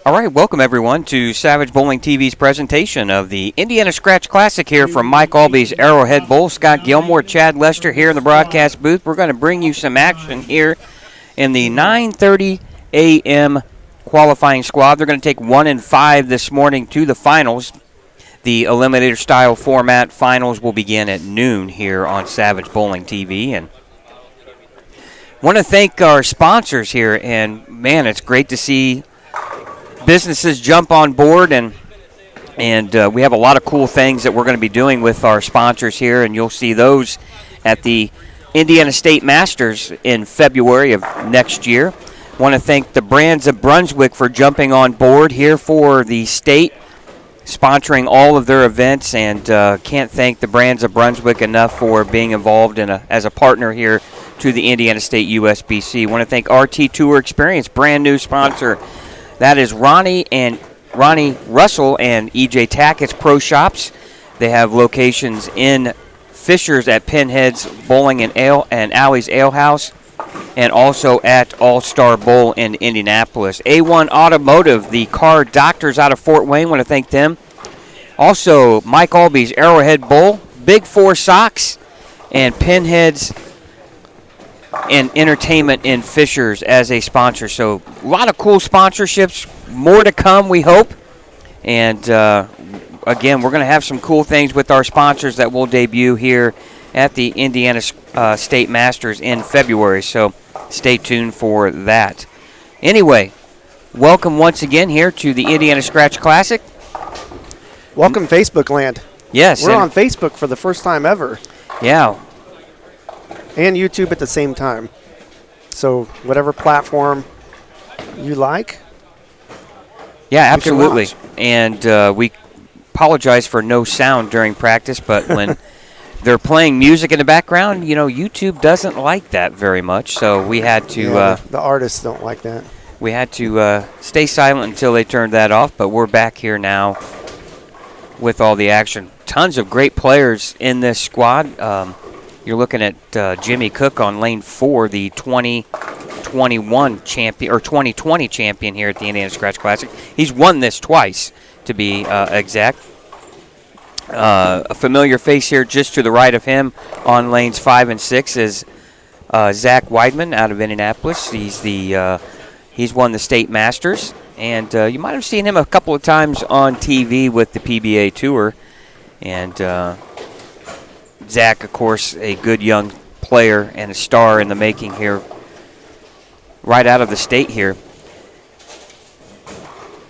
All right, welcome everyone to Savage Bowling TV's presentation of the Indiana Scratch Classic here from Mike Aulby's Arrowhead Bowl. Scott Gilmore, Chad Lester here in the broadcast booth. We're going to bring you some action here in the 9:30 a.m. qualifying squad. They're going to take 1 and 5 this morning to the finals. The eliminator style format finals will begin at noon here on Savage Bowling TV. And want to thank our sponsors here, and man, it's great to see businesses jump on board, and we have a lot of cool things that we're going to be doing with our sponsors here, and you'll see those at the Indiana State Masters in February of next year. Want to thank the Brands of Brunswick for jumping on board here for the state, sponsoring all of their events, and can't thank the Brands of Brunswick enough for being involved as a partner here to the Indiana State USBC. Want to thank RT Tour Experience, brand new sponsor. That is Ronnie Russell and EJ Tackett's Pro Shops. They have locations in Fishers at Pinhead's Bowling and Alley's Ale House, and also at All-Star Bowl in Indianapolis. A1 Automotive, the car doctors out of Fort Wayne, want to thank them. Also, Mike Aulby's Arrowhead Bowl, Big Four Socks, and Pinhead's and Entertainment in Fishers as a sponsor. So a lot of cool sponsorships, more to come, we hope. And again, we're going to have some cool things with our sponsors that will debut here at the Indiana State Masters in February. So stay tuned for that. Anyway, welcome once again here to the Indiana Scratch Classic. Welcome, Facebook land. Yes. We're on Facebook for the first time ever. Yeah. And YouTube at the same time. So whatever platform you like. Yeah, absolutely. And we apologize for no sound during practice, but when they're playing music in the background, you know, YouTube doesn't like that very much. So we had to... the artists don't like that. We had to stay silent until they turned that off, but we're back here now with all the action. Tons of great players in this squad. You're looking at Jimmy Cook on lane 4, the 2021 champion or 2020 champion here at the Indiana Scratch Classic. He's won this twice, to be exact. A familiar face here just to the right of him on lanes 5 and 6 is Zach Weidman out of Indianapolis. He's won the State Masters, and you might have seen him a couple of times on TV with the PBA Tour. And Zach, of course, a good young player and a star in the making here, right out of the state here.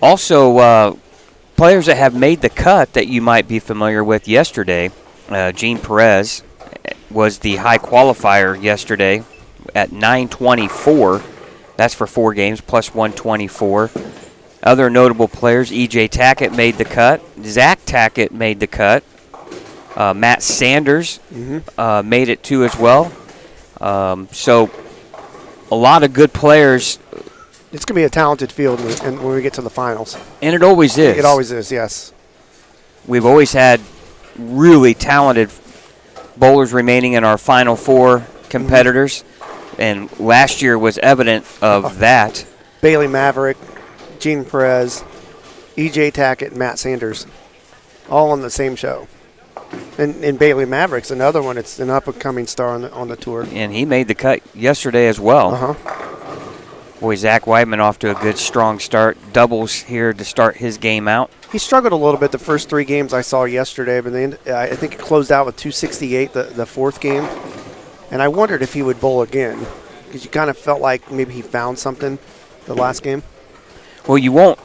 Also, players that have made the cut that you might be familiar with yesterday. Gene Perez was the high qualifier yesterday at 924. That's for 4 games, plus 124. Other notable players, EJ Tackett made the cut. Zach Tackett made the cut. Matt Sanders made it too as well. So a lot of good players. It's going to be a talented field when we get to the finals. And it always is. It always is, yes. We've always had really talented bowlers remaining in our Final Four competitors. And last year was evident of that. Bailey Maverick, Gene Perez, EJ Tackett, and Matt Sanders, all on the same show. And Bailey Maverick's another one. It's an up-and-coming star on the tour. And he made the cut yesterday as well. Boy, Zach Weidman off to a good, strong start. Doubles here to start his game out. He struggled a little bit the first 3 games I saw yesterday, but then I think it closed out with 268 the fourth game. And I wondered if he would bowl again, because you kind of felt like maybe he found something the last game. Well, you won't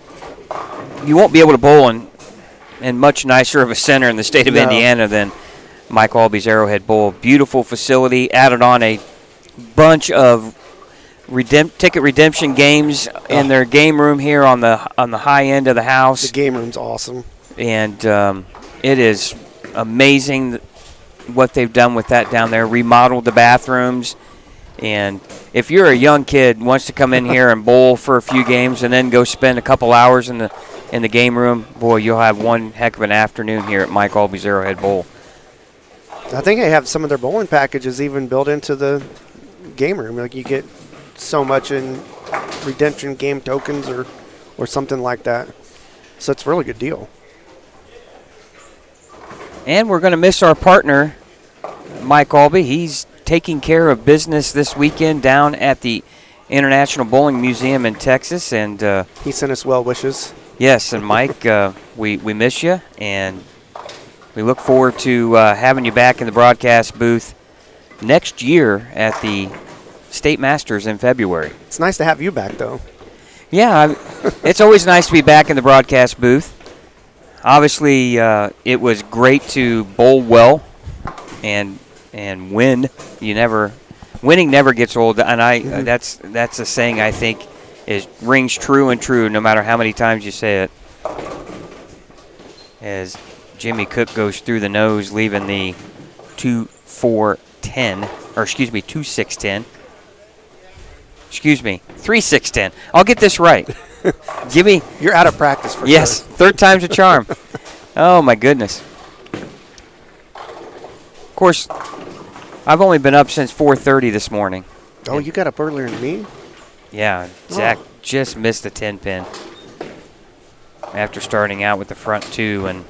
be able to bowl in much nicer of a center in the state of Indiana than Mike Aulby's Arrowhead Bowl. Beautiful facility, added on a bunch of ticket redemption games in their game room here on the high end of the house. The game room's awesome. And it is amazing what they've done with that down there. Remodeled the bathrooms. And if you're a young kid wants to come in here and bowl for a few games and then go spend a couple hours in the game room, boy, you'll have one heck of an afternoon here at Mike Aulby's Arrowhead Bowl. I think they have some of their bowling packages even built into the game room. Like you get so much in redemption game tokens or or something like that. So it's a really good deal. And we're going to miss our partner, Mike Aulby. He's taking care of business this weekend down at the International Bowling Museum in Texas. And he sent us well wishes. Yes, and Mike, we miss you, and we look forward to having you back in the broadcast booth next year at the State Masters in February. It's nice to have you back, though. Yeah, it's always nice to be back in the broadcast booth. Obviously, it was great to bowl well and win. Winning never gets old, and that's a saying I think rings true and true no matter how many times you say it. As Jimmy Cook goes through the nose, leaving the 2-4-10, or excuse me, 2-6-10. Excuse me, 3-6-10. I'll get this right. Jimmy, you're out of practice for yes, sure. Third time's a charm. Oh my goodness. Of course, I've only been up since 4:30 this morning. Oh, you got up earlier than me? Yeah, Zach just missed the 10 pin after starting out with the front two, and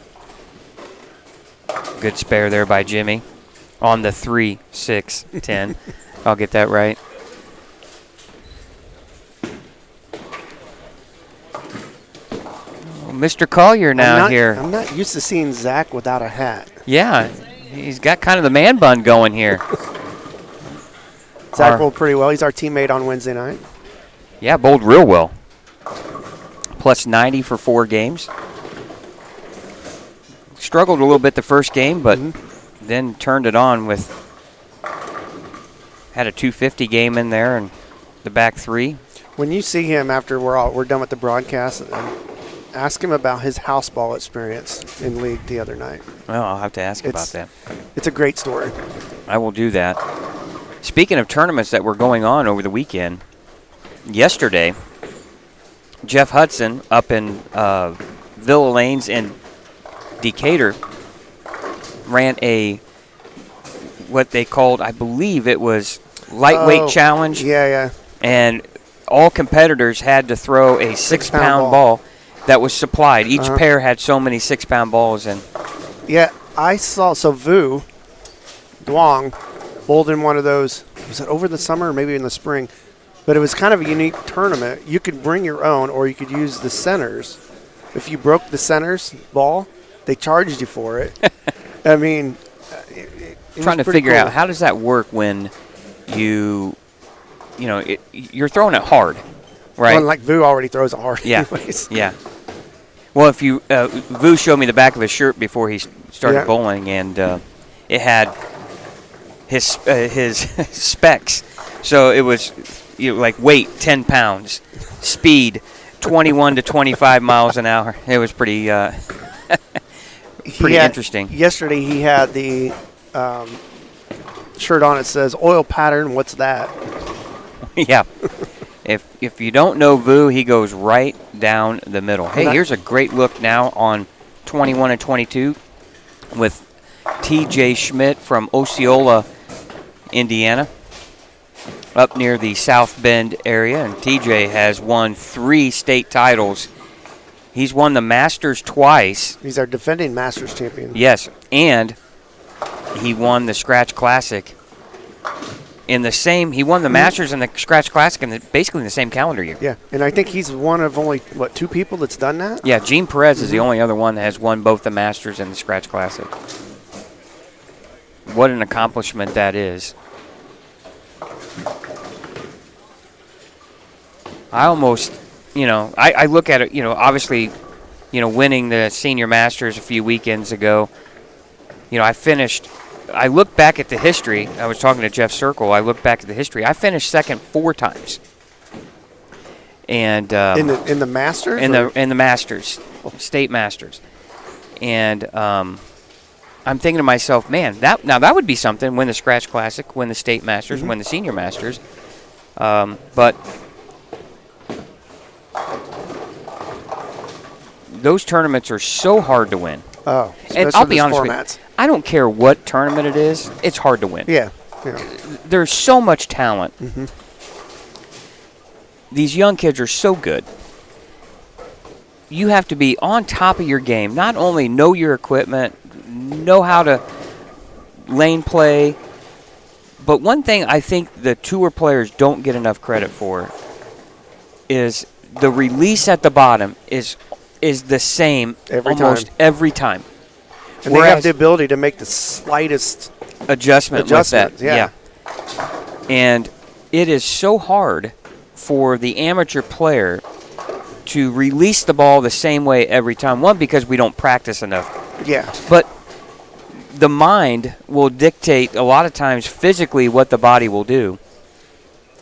good spare there by Jimmy on the 3-6-10. I'll get that right. Mr. Collier now here. I'm not used to seeing Zach without a hat. Yeah, he's got kind of the man bun going here. Zach bowled pretty well. He's our teammate on Wednesday night. Yeah, bowled real well. Plus 90 for 4 games. Struggled a little bit the first game, but then turned it on had a 250 game in there and the back 3. When you see him after we're done with the broadcast, ask him about his house ball experience in league the other night. Well, I'll have to ask about that. It's a great story. I will do that. Speaking of tournaments that were going on over the weekend, yesterday, Jeff Hudson up in Villa Lanes in Decatur ran what they called, I believe it was lightweight challenge. Yeah. And all competitors had to throw a 6-pound ball that was supplied. Each pair had so many 6-pound balls in. Yeah, I saw, Vu Duong bowled in one of those, was it over the summer or maybe in the spring? But it was kind of a unique tournament. You could bring your own or you could use the centers. If you broke the center's ball, they charged you for it. I mean, it trying to figure out how does that work when you're throwing it hard, right? Well, like Vu already throws it hard. Yeah, anyways. yeah. Well, if you Vu showed me the back of his shirt before he started bowling, and it had his specs. So it was like weight 10 pounds, speed 21 to 25 miles an hour. It was pretty interesting. Yesterday he had the shirt on. It says oil pattern. What's that? Yeah. If you don't know Vu, he goes right down the middle. Hey, here's a great look now on 21 and 22 with T.J. Schmidt from Osceola, Indiana, up near the South Bend area. And T.J. has won 3 state titles. He's won the Masters twice. He's our defending Masters champion. Yes, and he won the Scratch Classic. He won the Masters and the Scratch Classic basically in the same calendar year. Yeah, and I think he's one of only, 2 people that's done that? Yeah, Gene Perez is the only other one that has won both the Masters and the Scratch Classic. What an accomplishment that is. I almost, I look at it, obviously, winning the Senior Masters a few weekends ago, I look back at the history. I was talking to Jeff Circle. I look back at the history. I finished second 4 times. And in the Masters? In the Masters, State Masters. And I'm thinking to myself, man, that would be something. Win the Scratch Classic, win the State Masters, win the Senior Masters. But those tournaments are so hard to win. Oh, and I'll be honest with you, I don't care what tournament it is, it's hard to win. Yeah. There's so much talent. These young kids are so good. you have to be on top of your game. Not only know your equipment, know how to lane play, but one thing I think the tour players don't get enough credit for is the release at the bottom is the same every time. And they have the ability to make the slightest adjustment with that. Yeah. And it is so hard for the amateur player to release the ball the same way every time. One, because we don't practice enough. Yeah. But the mind will dictate a lot of times physically what the body will do.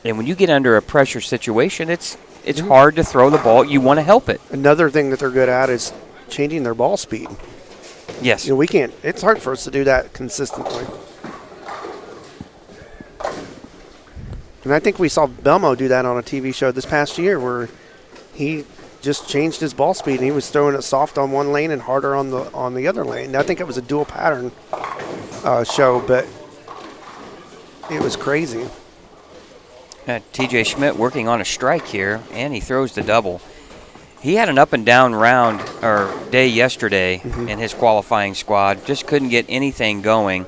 And when you get under a pressure situation, it's hard to throw the ball. You want to help it. Another thing that they're good at is changing their ball speed. Yes. We can't. It's hard for us to do that consistently. And I think we saw Belmo do that on a TV show this past year where he just changed his ball speed and he was throwing it soft on one lane and harder on the other lane. I think it was a dual pattern show, but it was crazy. TJ Schmidt working on a strike here, and he throws the double. He had an up and down round or day yesterday in his qualifying squad. Just couldn't get anything going.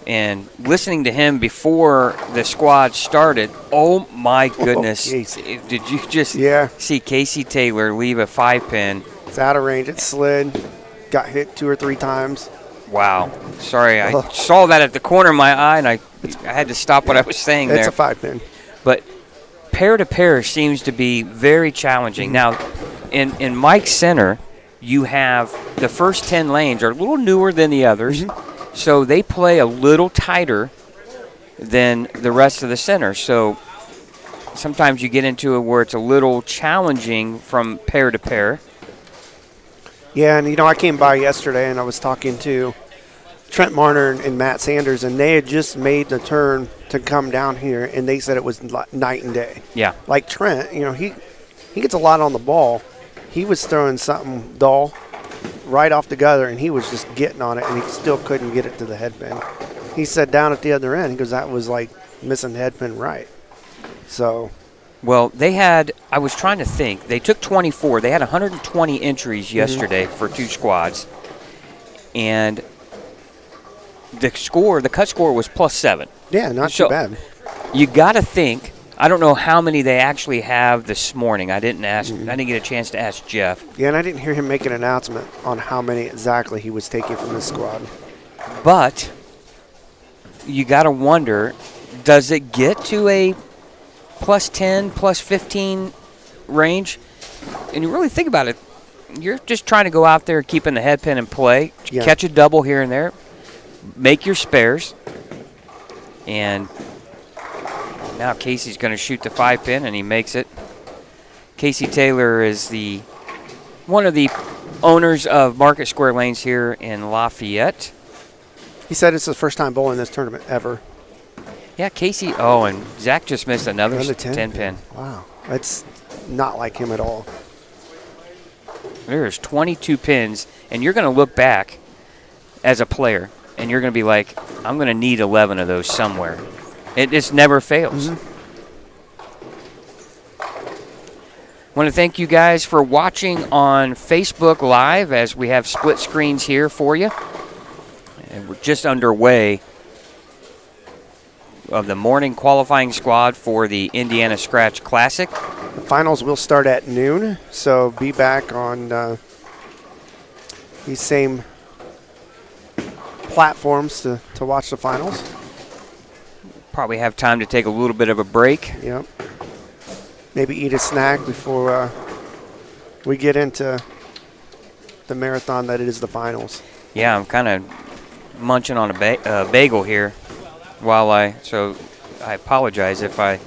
And listening to him before the squad started, oh my goodness. Did you just see Casey Taylor leave a 5-pin? It's out of range. It slid. Got hit 2 or 3 times. Wow. Sorry, I saw that at the corner of my eye, and I had to stop what I was saying there. It's a 5-pin. But pair-to-pair seems to be very challenging. Now, in Mike's center, you have the first 10 lanes are a little newer than the others. So they play a little tighter than the rest of the center. So sometimes you get into it where it's a little challenging from pair to pair. Yeah, and I came by yesterday and I was talking to Trent Marner and Matt Sanders, and they had just made the turn to come down here, and they said it was night and day. Yeah. Like Trent, he gets a lot on the ball. He was throwing something dull right off the gutter, and he was just getting on it, and he still couldn't get it to the headpin. He said down at the other end, because that was like missing the headpin right. So, well, I was trying to think. They took 24. They had 120 entries yesterday for 2 squads, and the cut score was +7. Yeah, not too bad. You got to think. I don't know how many they actually have this morning. I didn't ask. I didn't get a chance to ask Jeff. Yeah, and I didn't hear him make an announcement on how many exactly he was taking from this squad. But you got to wonder, does it get to a +10, +15 range? And you really think about it, you're just trying to go out there keeping the headpin and play, catch a double here and there, make your spares, and now Casey's going to shoot the 5-pin, and he makes it. Casey Taylor is one of the owners of Market Square Lanes here in Lafayette. He said it's his first time bowling this tournament ever. Yeah, Casey. Oh, and Zach just missed another 10-pin. Wow. That's not like him at all. There's 22 pins, and you're going to look back as a player, and you're going to be like, I'm going to need 11 of those somewhere. It just never fails. Want to thank you guys for watching on Facebook Live as we have split screens here for you. And we're just underway of the morning qualifying squad for the Indiana Scratch Classic. The finals will start at noon, so be back on these same platforms to watch the finals. Probably have time to take a little bit of a break. Yep. Maybe eat a snack before we get into the marathon that it is the finals. Yeah, I'm kind of munching on a bagel here so I apologize if I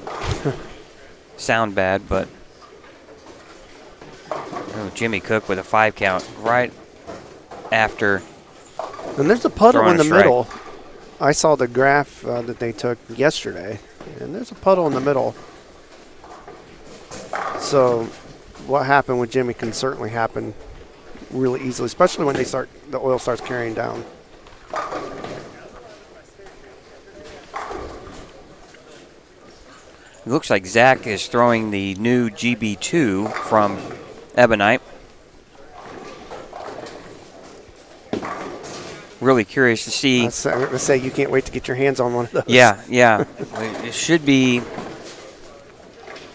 sound bad, but Jimmy Cook with a 5 count right after. And there's a puddle in the middle. I saw the graph that they took yesterday, and there's a puddle in the middle. So what happened with Jimmy can certainly happen really easily, especially when the oil starts carrying down. It looks like Zach is throwing the new GB2 from ebonite. Really curious to see. I'm going to say you can't wait to get your hands on one of those. Yeah. It should be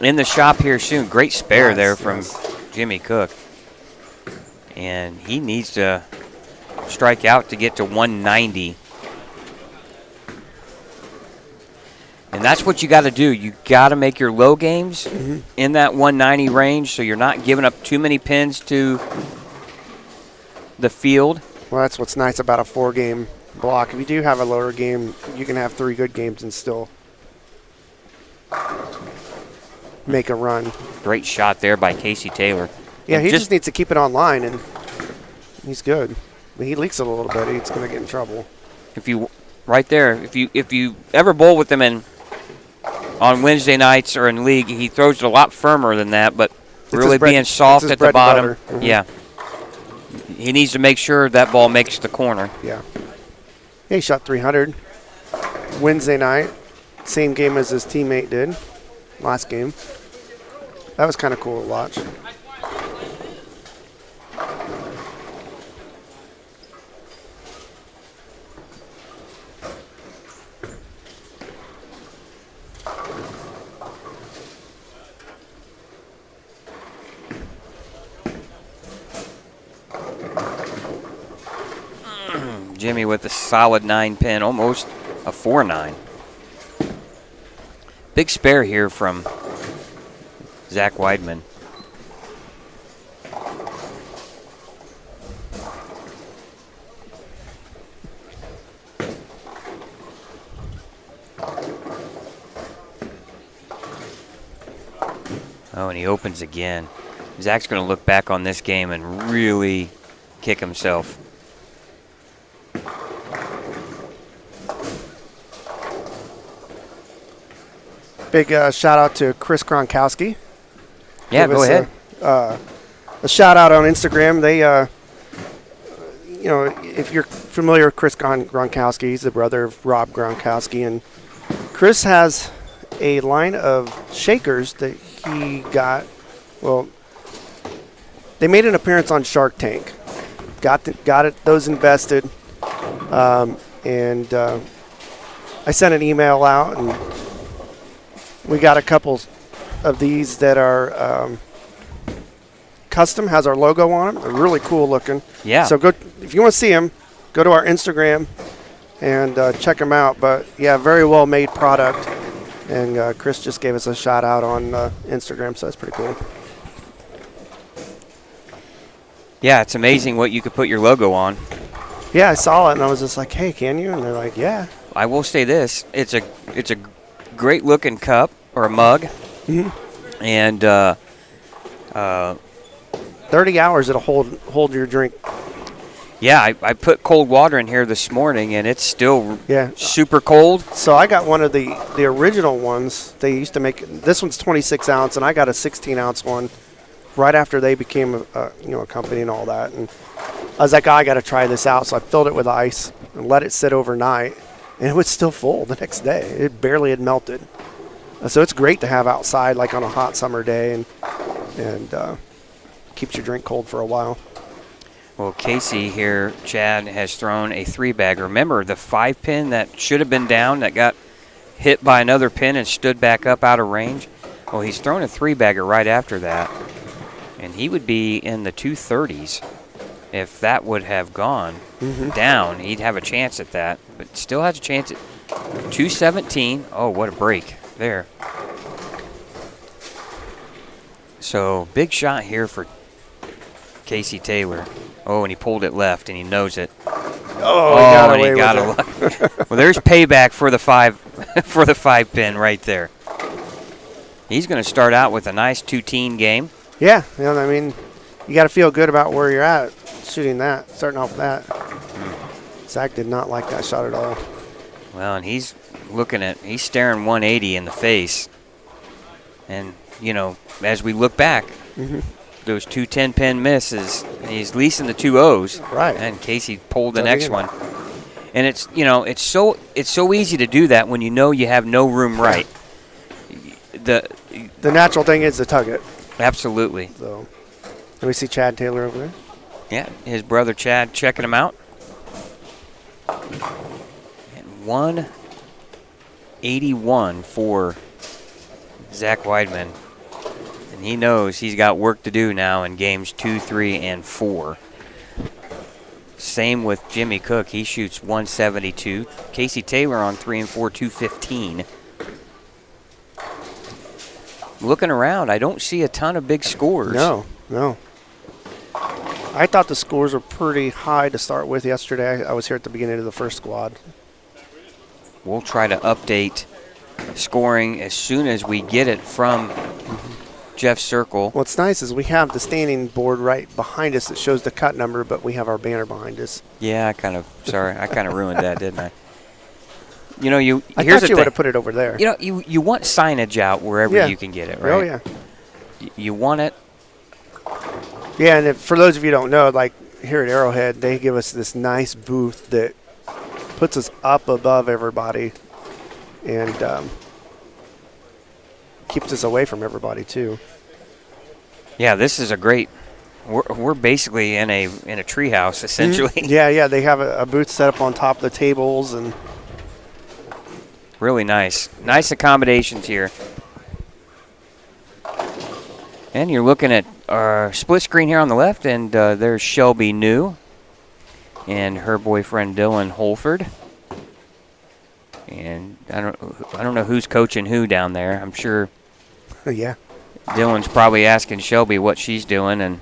in the shop here soon. Great spare there from Jimmy Cook. And he needs to strike out to get to 190. And that's what you got to do. You got to make your low games in that 190 range so you're not giving up too many pins to the field. Well, that's what's nice about a 4-game block. If you do have a lower game, you can have 3 good games and still make a run. Great shot there by Casey Taylor. Yeah, he just needs to keep it online, and he's good. But he leaks it a little bit. He's going to get in trouble. If you ever bowl with him on Wednesday nights or in league, he throws it a lot firmer than that, but really being soft at the bottom. Yeah. He needs to make sure that ball makes the corner. Yeah. He shot 300 Wednesday night. Same game as his teammate did last game. That was kind of cool to watch. Jimmy with a solid 9-pin, almost a 4-9. Big spare here from Zach Weidman. Oh, and he opens again. Zach's going to look back on this game and really kick himself. Big shout out to Chris Gronkowski. Yeah, go ahead. A shout out on Instagram. They, if you're familiar with Chris Gronkowski, he's the brother of Rob Gronkowski, and Chris has a line of shakers that he got. Well, they made an appearance on Shark Tank. Got those invested, and I sent an email out and. We got a couple of these that are custom, has our logo on them. They're really cool looking. Yeah. So go if you want to see them, go to our Instagram and check them out. But yeah, very well made product. And Chris just gave us a shout out on Instagram, so that's pretty cool. Yeah, it's amazing what you could put your logo on. Yeah, I saw it and I was just like, hey, can you? And they're like, yeah. I will say this: it's a great looking cup or a mug, and 30 hours it'll hold your drink. Yeah, I put cold water in here this morning and it's still super cold. So I got one of the original ones. They used to make this one's 26 ounce and I got a 16 ounce one right after they became a company and all that. And I was like, I got to try this out. So I filled it with ice and let it sit overnight. And it was still full the next day. It barely had melted. So it's great to have outside, like on a hot summer day, and keeps your drink cold for a while. Well, Casey here, Chad, has thrown a 3-bagger. Remember the 5-pin that should have been down that got hit by another pin and stood back up out of range? Well, he's thrown a 3-bagger right after that, and he would be in the 230s. If that would have gone down, he'd have a chance at that, but still has a chance at 217. Oh, what a break there. So, big shot here for Casey Taylor. Oh, and he pulled it left, and he knows it. Oh, and he got away. Well, there's payback for the 5-pin right there. He's going to start out with a nice 2-teen game. Yeah, I mean, you got to feel good about where you're at. Shooting that, starting off with that. Zach did not like that shot at all. Well, and he's staring 180 in the face. And, as we look back, those 2 10-pin misses, he's leasing the 2 O's. Right. And Casey pulled the next one. And it's it's so easy to do that when you have no room right. The natural thing is to tug it. Absolutely. So. And we see Chad Taylor over there. Yeah, his brother Chad checking him out. And 181 for Zach Weidman. And he knows he's got work to do now in games 2, 3, and 4. Same with Jimmy Cook. He shoots 172. Casey Taylor on 3 and 4, 215. Looking around, I don't see a ton of big scores. No. I thought the scores were pretty high to start with yesterday. I was here at the beginning of the first squad. We'll try to update scoring as soon as we get it from Jeff Circle. What's nice is we have the standing board right behind us that shows the cut number, but we have our banner behind us. Yeah, I kind of ruined that, didn't I? You know, I here's thought the you would thing. have put it over there. You know, you want signage out wherever you can get it, right? Oh, yeah. You want it. Yeah, and for those of you who don't know, like here at Arrowhead, they give us this nice booth that puts us up above everybody and keeps us away from everybody too. Yeah, this is a great. We're basically in a treehouse essentially. Yeah, they have a booth set up on top of the tables and really nice accommodations here. And you're looking at our split screen here on the left, and there's Shelby New and her boyfriend Dylan Holford. And I don't know who's coaching who down there. I'm sure. Yeah. Dylan's probably asking Shelby what she's doing,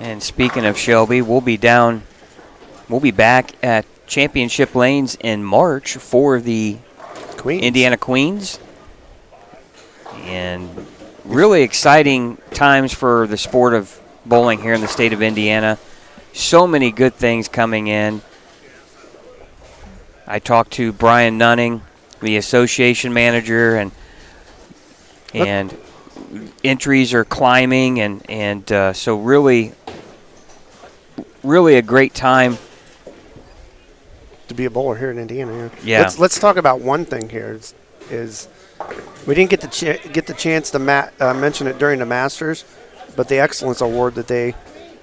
and speaking of Shelby, we'll be back at Championship Lanes in March for the Indiana Queens. And really exciting times for the sport of bowling here in the state of Indiana. So many good things coming in. I talked to Brian Nunning, the association manager, and entries are climbing, and so really a great time to be a bowler here in Indiana. Yeah. Let's talk about one thing here. Is we didn't get the chance to mention it during the Masters, but the Excellence Award that they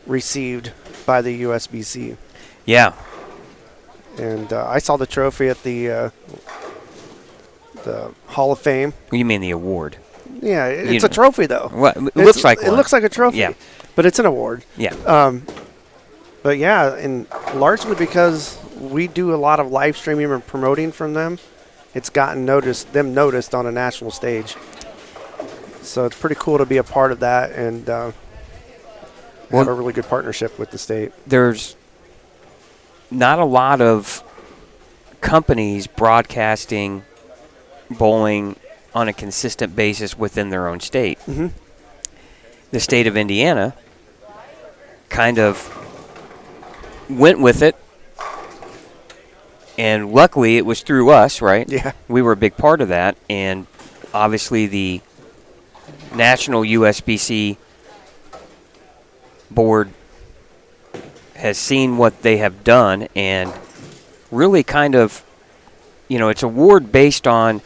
received by the USBC. Yeah. And I saw the trophy at the Hall of Fame. What do you mean the award? Yeah, it's a trophy though. Well, it looks like one. It looks like a trophy. Yeah. But it's an award. Yeah. But yeah, and largely because we do a lot of live streaming and promoting from them, it's gotten noticed on a national stage. So it's pretty cool to be a part of that and have a really good partnership with the state. There's not a lot of companies broadcasting bowling on a consistent basis within their own state. Mm-hmm. The state of Indiana kind of went with it, and luckily it was through us, right? Yeah. We were a big part of that, and obviously the National USBC board has seen what they have done and really kind of, it's an award based on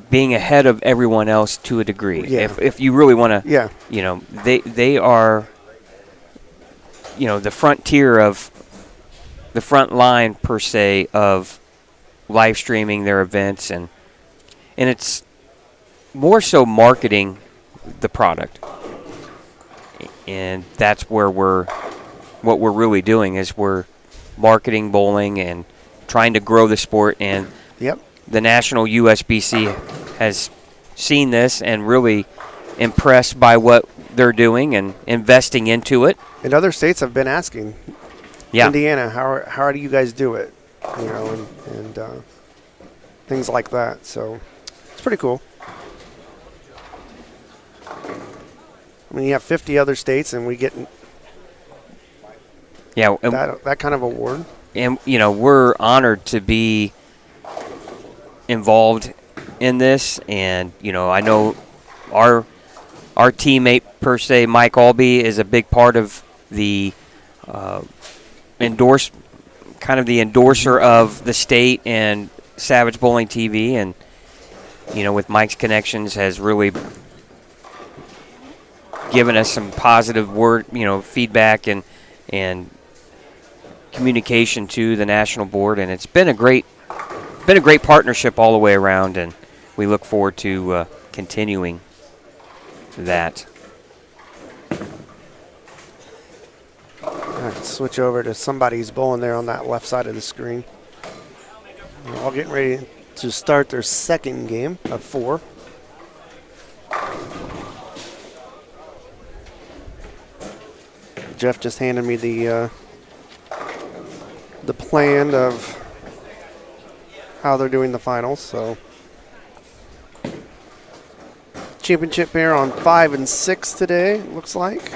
being ahead of everyone else to a degree. Yeah. If you really want to, Yeah. They are, the frontier of the front line per se of live streaming their events, and it's more so marketing the product. And that's where what we're really doing is we're marketing bowling and trying to grow the sport. And Yep. the National USBC has seen this and really impressed by what they're doing and investing into it. And other states have been asking, Yeah. Indiana, how do you guys do it? And things like that. So it's pretty cool. I mean, you have 50 other states, and we get that kind of award. And, we're honored to be involved in this. And, I know our teammate, per se, Mike Aulby, is a big part of the endorser of the state and Savage Bowling TV. And with Mike's connections, has really given us some positive feedback and communication to the national board, and it's been a great partnership all the way around, and we look forward to continuing that. All right, switch over to somebody's bowling there on that left side of the screen. They're all getting ready to start their second game of 4. Jeff just handed me the plan of how they're doing the finals. So championship pair on 5 and 6 today. Looks like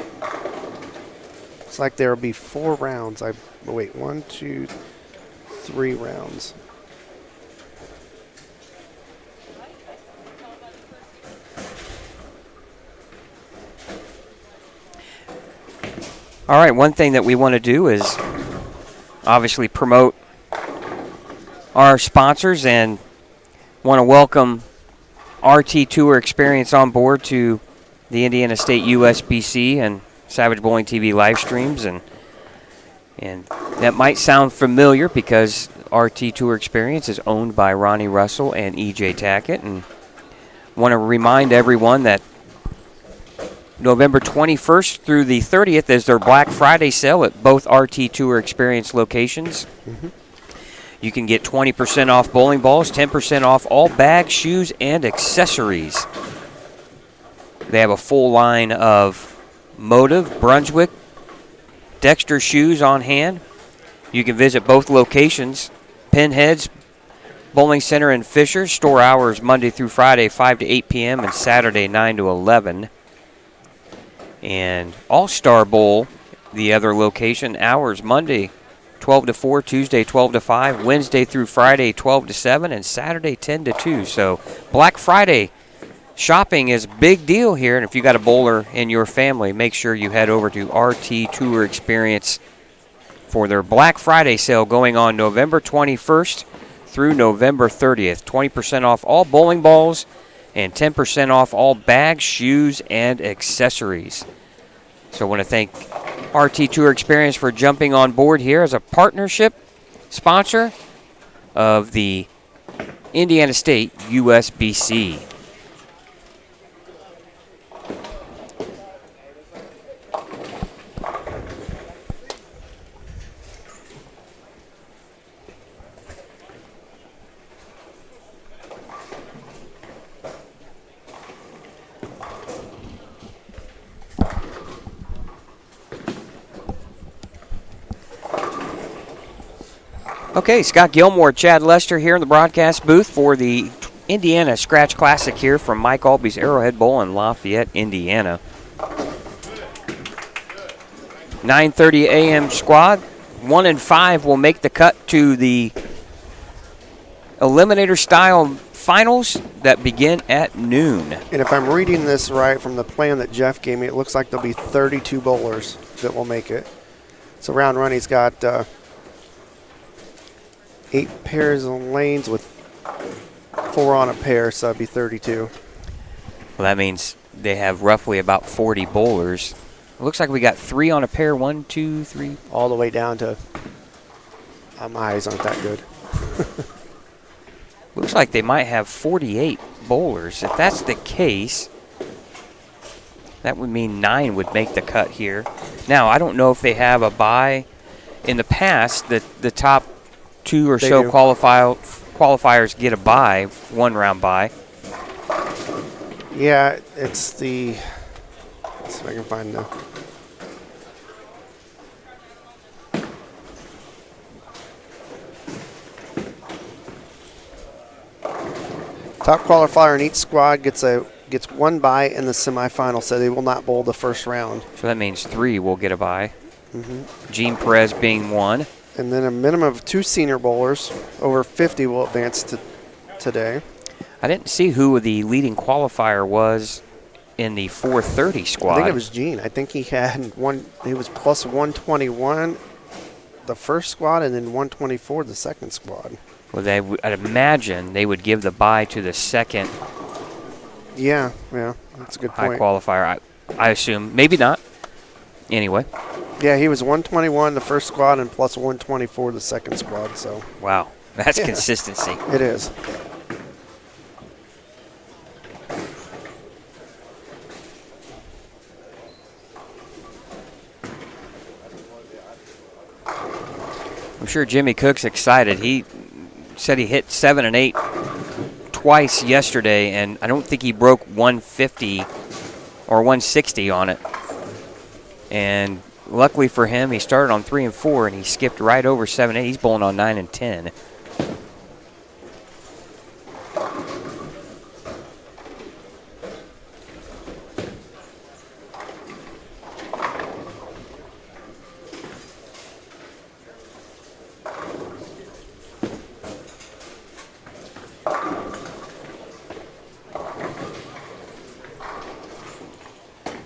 there will be 4 rounds. 1, 2, 3 rounds. All right, one thing that we want to do is obviously promote our sponsors, and want to welcome RT Tour Experience on board to the Indiana State USBC and Savage Bowling TV live streams, and that might sound familiar because RT Tour Experience is owned by Ronnie Russell and EJ Tackett, and want to remind everyone that November 21st through the 30th is their Black Friday sale at both RT Tour Experience locations. Mm-hmm. You can get 20% off bowling balls, 10% off all bags, shoes, and accessories. They have a full line of Motive, Brunswick, Dexter shoes on hand. You can visit both locations, Pinheads Bowling Center in Fisher. Store hours Monday through Friday, 5 to 8 p.m. and Saturday, 9 to 11. And All-Star Bowl, the other location, hours Monday 12 to 4, Tuesday 12 to 5, Wednesday through Friday 12 to 7, and Saturday 10 to 2. So Black Friday shopping is a big deal here, and if you got a bowler in your family, make sure you head over to RT Tour Experience for their Black Friday sale going on November 21st through November 30th. 20% off all bowling balls and 10% off all bags, shoes, and accessories. So I want to thank RT Tour Experience for jumping on board here as a partnership sponsor of the Indiana State USBC. Okay, Scott Gilmore, Chad Lester here in the broadcast booth for the Indiana Scratch Classic here from Mike Aulby's Arrowhead Bowl in Lafayette, Indiana. 9:30 a.m. squad. 1 and 5 will make the cut to the Eliminator-style finals that begin at noon. And if I'm reading this right from the plan that Jeff gave me, it looks like there'll be 32 bowlers that will make it. So Round Runny's got 8 pairs of lanes with 4 on a pair, so that'd be 32. Well, that means they have roughly about 40 bowlers. It looks like we got 3 on a pair, 1, 2, 3. All the way down to, my eyes aren't that good. Looks like they might have 48 bowlers. If that's the case, that would mean 9 would make the cut here. Now, I don't know if they have a bye. In the past, the top 2 or They so do. qualifiers get a bye, 1 round bye. Yeah, it's the, let's see if I can find the, top qualifier in each squad gets 1 bye in the semifinal, so they will not bowl the first round. So that means 3 will get a bye. Mm-hmm. Gene Perez being 1. And then a minimum of 2 senior bowlers over 50 will advance to today. I didn't see who the leading qualifier was in the 430 squad. I think it was Gene. I think he had one. He was plus 121 the first squad, and then 124 the second squad. Well, I'd imagine they would give the bye to the second Yeah, that's a good high point. qualifier. I assume. Maybe not. Anyway. Yeah, he was 121 the first squad and plus 124 the second squad. So Wow. That's consistency. it is. I'm sure Jimmy Cook's excited. He said he hit 7 and 8 twice yesterday, and I don't think he broke 150 or 160 on it. And luckily for him, he started on 3 and 4, and he skipped right over 7 and 8. He's bowling on 9 and 10.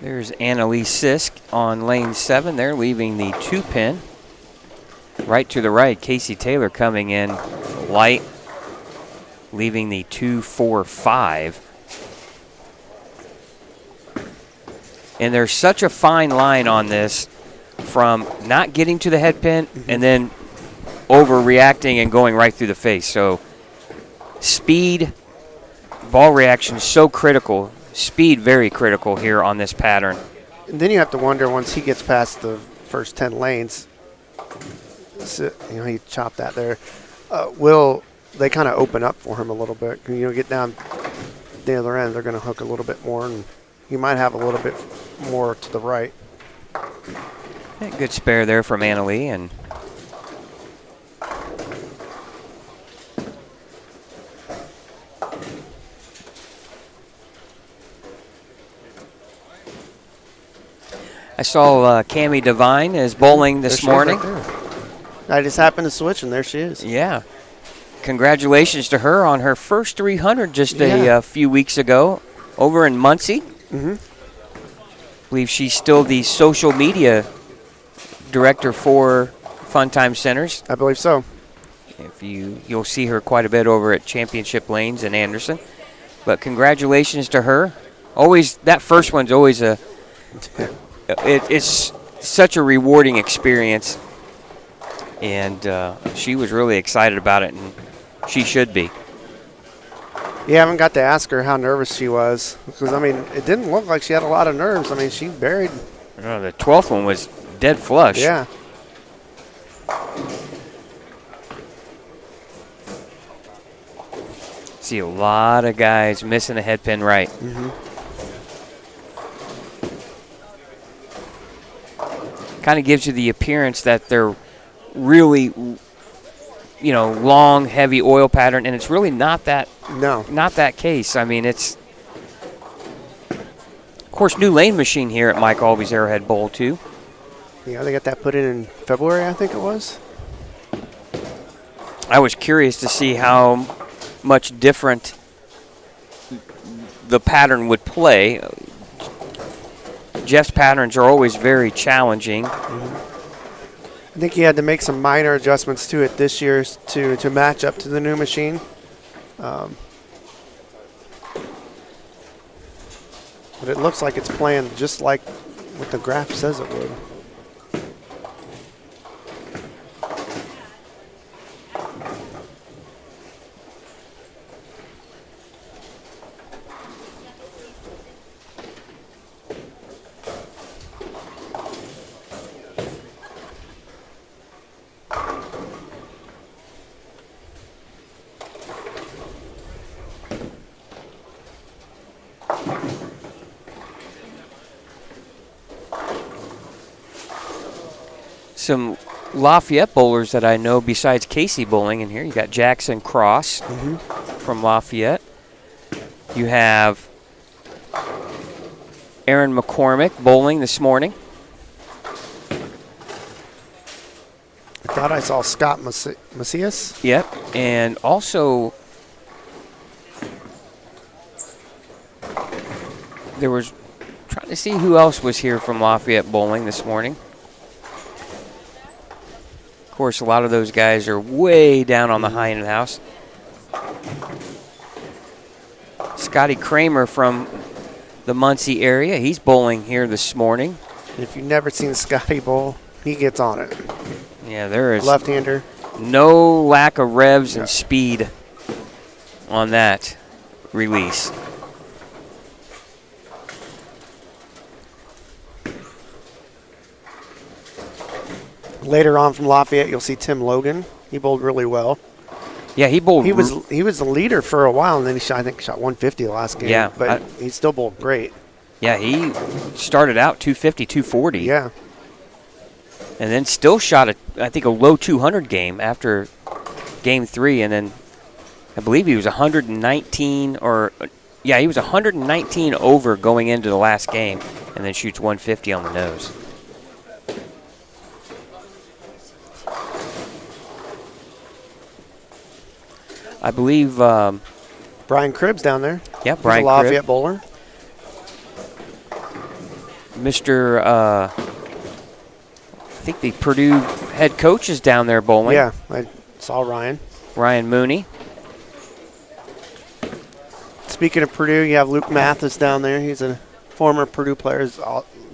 There's Annalise Sisk on lane 7. They're leaving the 2-pin. Right to the right, Casey Taylor coming in light, leaving the 2-4-5. And there's such a fine line on this from not getting to the head pin and then overreacting and going right through the face. So speed, ball reaction is so critical. Speed very critical here on this pattern. And then you have to wonder once he gets past the first 10 lanes, he chopped that there. Will they kind of open up for him a little bit? Get down the other end, they're going to hook a little bit more, and he might have a little bit more to the right. Good spare there from Annalie, and I saw Cammie Devine is bowling this morning. I just happened to switch, and there she is. Yeah. Congratulations to her on her first 300 just a few weeks ago over in Muncie. I believe she's still the social media director for Fun Time Centers. I believe so. If you'll see her quite a bit over at Championship Lanes in Anderson. But congratulations to her. Always, that first one's always it's such a rewarding experience, and she was really excited about it, and she should be. You haven't got to ask her how nervous she was, because, it didn't look like she had a lot of nerves. She buried. The 12th one was dead flush. Yeah. See a lot of guys missing the head pin right. Kind of gives you the appearance that they're really, long, heavy oil pattern, and it's really not that. No. Not that case. It's, of course, new lane machine here at Mike Aulby's Arrowhead Bowl too. Yeah, they got that put in February, I think it was. I was curious to see how much different the pattern would play. Jeff's patterns are always very challenging. I think he had to make some minor adjustments to it this year to match up to the new machine. But it looks like it's playing just like what the graph says it would. Some Lafayette bowlers that I know besides Casey bowling in here. You got Jackson Cross from Lafayette. You have Aaron McCormick bowling this morning. I thought I saw Scott Macias. Yep, and also there was trying to see who else was here from Lafayette bowling this morning. course, a lot of those guys are way down on the high end of the house. Scotty Kramer from the Muncie area. He's bowling here this morning. If you've never seen Scotty bowl, he gets on it. Yeah, there is Left-hander. no lack of revs and speed on that release. Later on from Lafayette, you'll see Tim Logan. He bowled really well. Yeah, he bowled. He was the leader for a while, and then he shot 150 the last game. Yeah, but he still bowled great. Yeah, he started out 250, 240. Yeah. And then still shot I think a low 200 game after game 3, and then I believe he was 119 he was 119 over going into the last game, and then shoots 150 on the nose. I believe Brian Cribbs down there. Yeah, He's Brian a Lafayette Cribb. bowler. Mr. I think the Purdue head coach is down there bowling. Yeah, I saw Ryan. Ryan Mooney. Speaking of Purdue, you have Luke Mathis down there. He's a former Purdue player,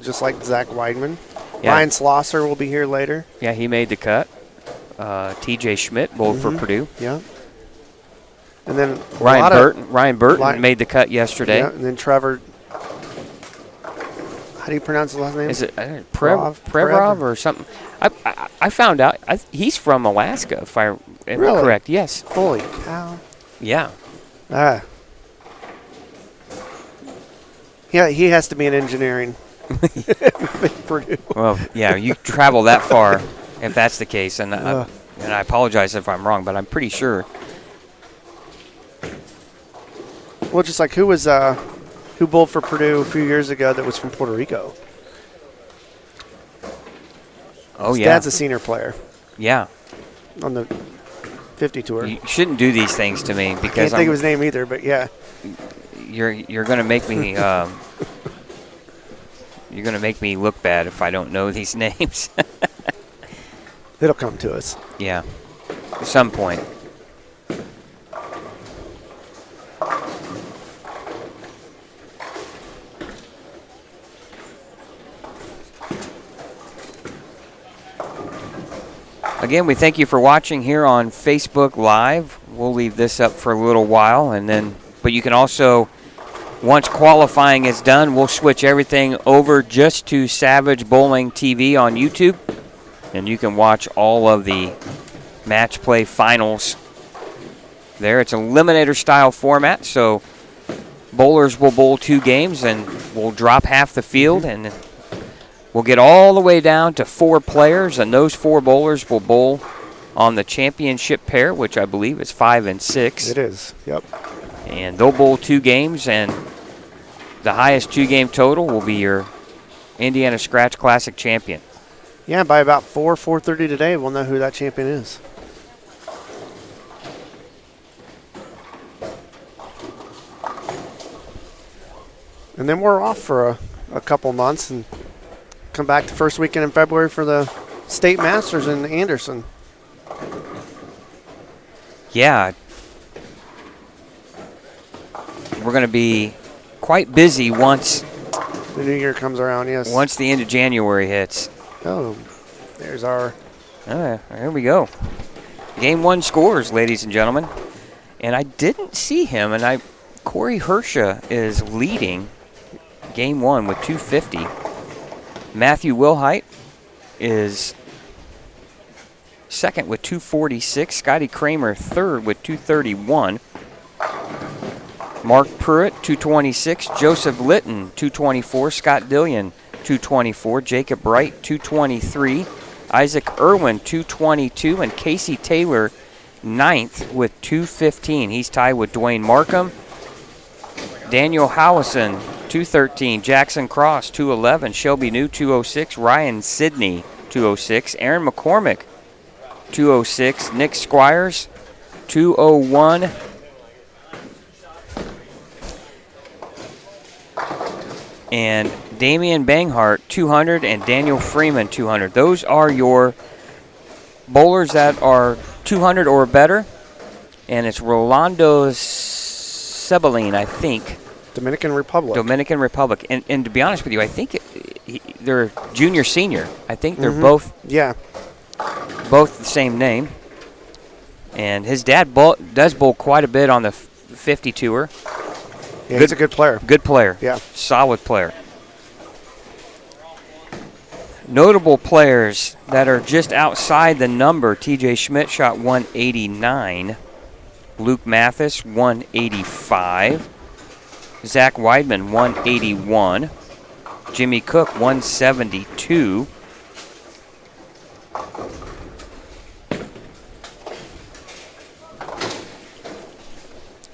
just like Zach Weidman. Yeah. Ryan Slosser will be here later. Yeah, he made the cut. T.J. Schmidt bowled for Purdue. Yeah. And then Ryan Burton made the cut yesterday. Yeah, and then Trevor. How do you pronounce his last name? Is it Prevov or something? I found out he's from Alaska, if I am correct. Yes. Holy cow. Yeah. Yeah, he has to be in engineering. Purdue. Well, yeah, you travel that far if that's the case, and I apologize if I'm wrong, but I'm pretty sure. Well, just like who bowled for Purdue a few years ago that was from Puerto Rico? Oh, His yeah. dad's a senior player. Yeah. On the 50 tour. You shouldn't do these things to me because Can't think of his name either, but yeah. You're going to make me you're going to make me look bad if I don't know these names. It'll come to us. Yeah. At some point. Again, we thank you for watching here on Facebook Live. We'll leave this up for a little while, but you can also, once qualifying is done, we'll switch everything over just to Savage Bowling TV on YouTube, and you can watch all of the match play finals there. It's an eliminator style format, so bowlers will bowl 2 games, and we'll drop half the field, and we'll get all the way down to 4 players, and those 4 bowlers will bowl on the championship pair, which I believe is 5 and 6. It is, yep. And they'll bowl 2 games, and the highest 2-game total will be your Indiana Scratch Classic champion. Yeah, by about 4:30 today, we'll know who that champion is. And then we're off for a couple months and come back the first weekend in February for the State Masters in Anderson. Yeah. We're going to be quite busy once the new year comes around, yes. Once the end of January hits. Oh, there's our... Here we go. Game 1 scores, ladies and gentlemen. And I didn't see him, and Corey Hersha is leading Game 1 with 250. Matthew Wilhite is second with 246. Scotty Kramer third with 231. Mark Pruitt, 226. Joseph Litton, 224. Scott Dillion, 224. Jacob Bright, 223. Isaac Irwin, 222. And Casey Taylor, ninth with 215. He's tied with Dwayne Markham. Daniel Howison, 213. Jackson Cross, 211. Shelby New, 206. Ryan Sidney, 206. Aaron McCormick, 206. Nick Squires, 201. And Damian Banghart, 200. And Daniel Freeman, 200. Those are your bowlers that are 200 or better, and it's Rolando Cebalin, I think. Dominican Republic. And to be honest with you, I think they're junior, senior. I think they're both the same name. And his dad does bowl quite a bit on the 50 tour. Yeah, he's a good player. Good player. Yeah. Solid player. Notable players that are just outside the number. TJ Schmidt shot 189. Luke Mathis, 185. Zach Weidman, 181. Jimmy Cook, 172.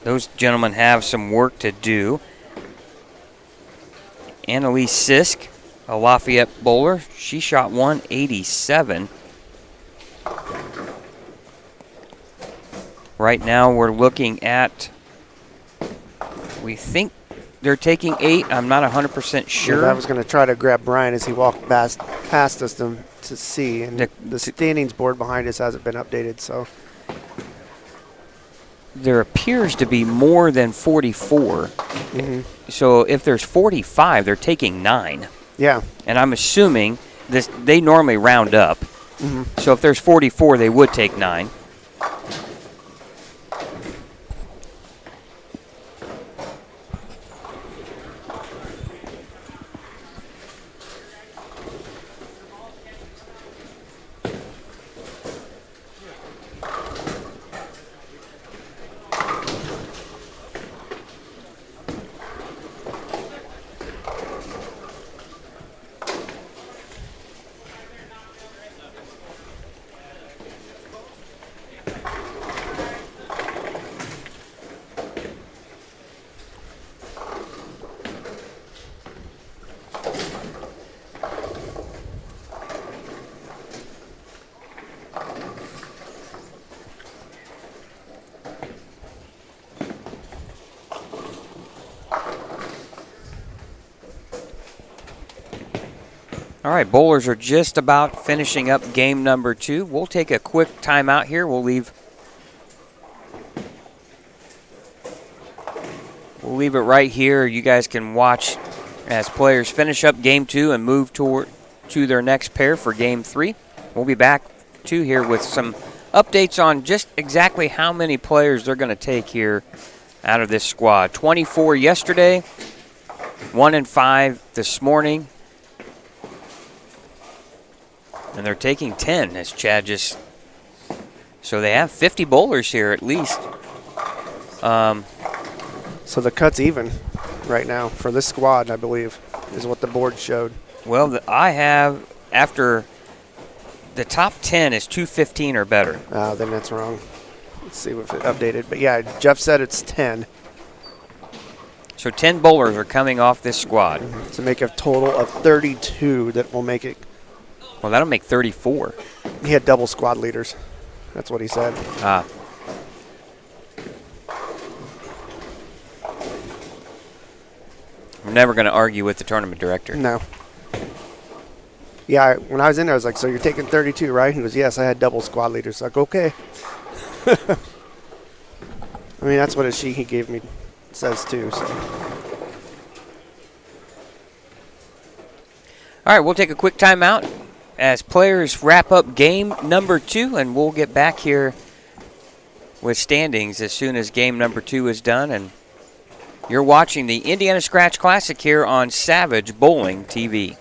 Those gentlemen have some work to do. Annalise Sisk, a Lafayette bowler, she shot 187. Right now we're looking at, we think they're taking 8. I'm not 100% sure. Yeah, I was going to try to grab Brian as he walked past us to see. And the standings board behind us hasn't been updated, so. There appears to be more than 44. So if there's 45, they're taking 9. Yeah. And I'm assuming they normally round up. So if there's 44, they would take 9. All right, bowlers are just about finishing up game number 2. We'll take a quick timeout here. We'll leave it right here. You guys can watch as players finish up game 2 and move to their next pair for game 3. We'll be back to here with some updates on just exactly how many players they're going to take here out of this squad. 24 yesterday, 1 and 5 this morning. And they're taking 10, as Chad just... So they have 50 bowlers here at least. So the cut's even right now for this squad, I believe, is what the board showed. Well, I have, after the top 10 is 215 or better. Then that's wrong. Let's see if it updated. But yeah, Jeff said it's 10. So 10 bowlers are coming off this squad. To make a total of 32 that will make it. Well, that'll make 34. He had double squad leaders. That's what he said. I'm never going to argue with the tournament director. No. Yeah, when I was in there, I was like, so you're taking 32, right? He goes, yes, I had double squad leaders. Like, okay. I mean, that's what a sheet he gave me says too. So. All right, we'll take a quick timeout as players wrap up game number 2, and we'll get back here with standings as soon as game number 2 is done. And you're watching the Indiana Scratch Classic here on Savage Bowling TV.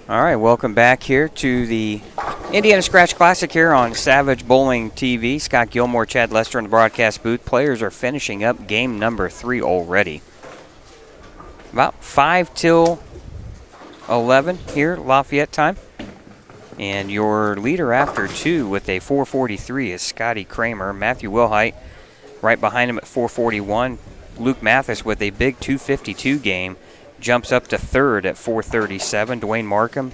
All right, welcome back here to the Indiana Scratch Classic here on Savage Bowling TV. Scott Gilmore, Chad Lester in the broadcast booth. Players are finishing up game number 3 already. About 5 till 11 here, Lafayette time. And your leader after 2 with a 443 is Scotty Kramer. Matthew Wilhite right behind him at 441. Luke Mathis with a big 252 game. Jumps up to 3rd at 437. Dwayne Markham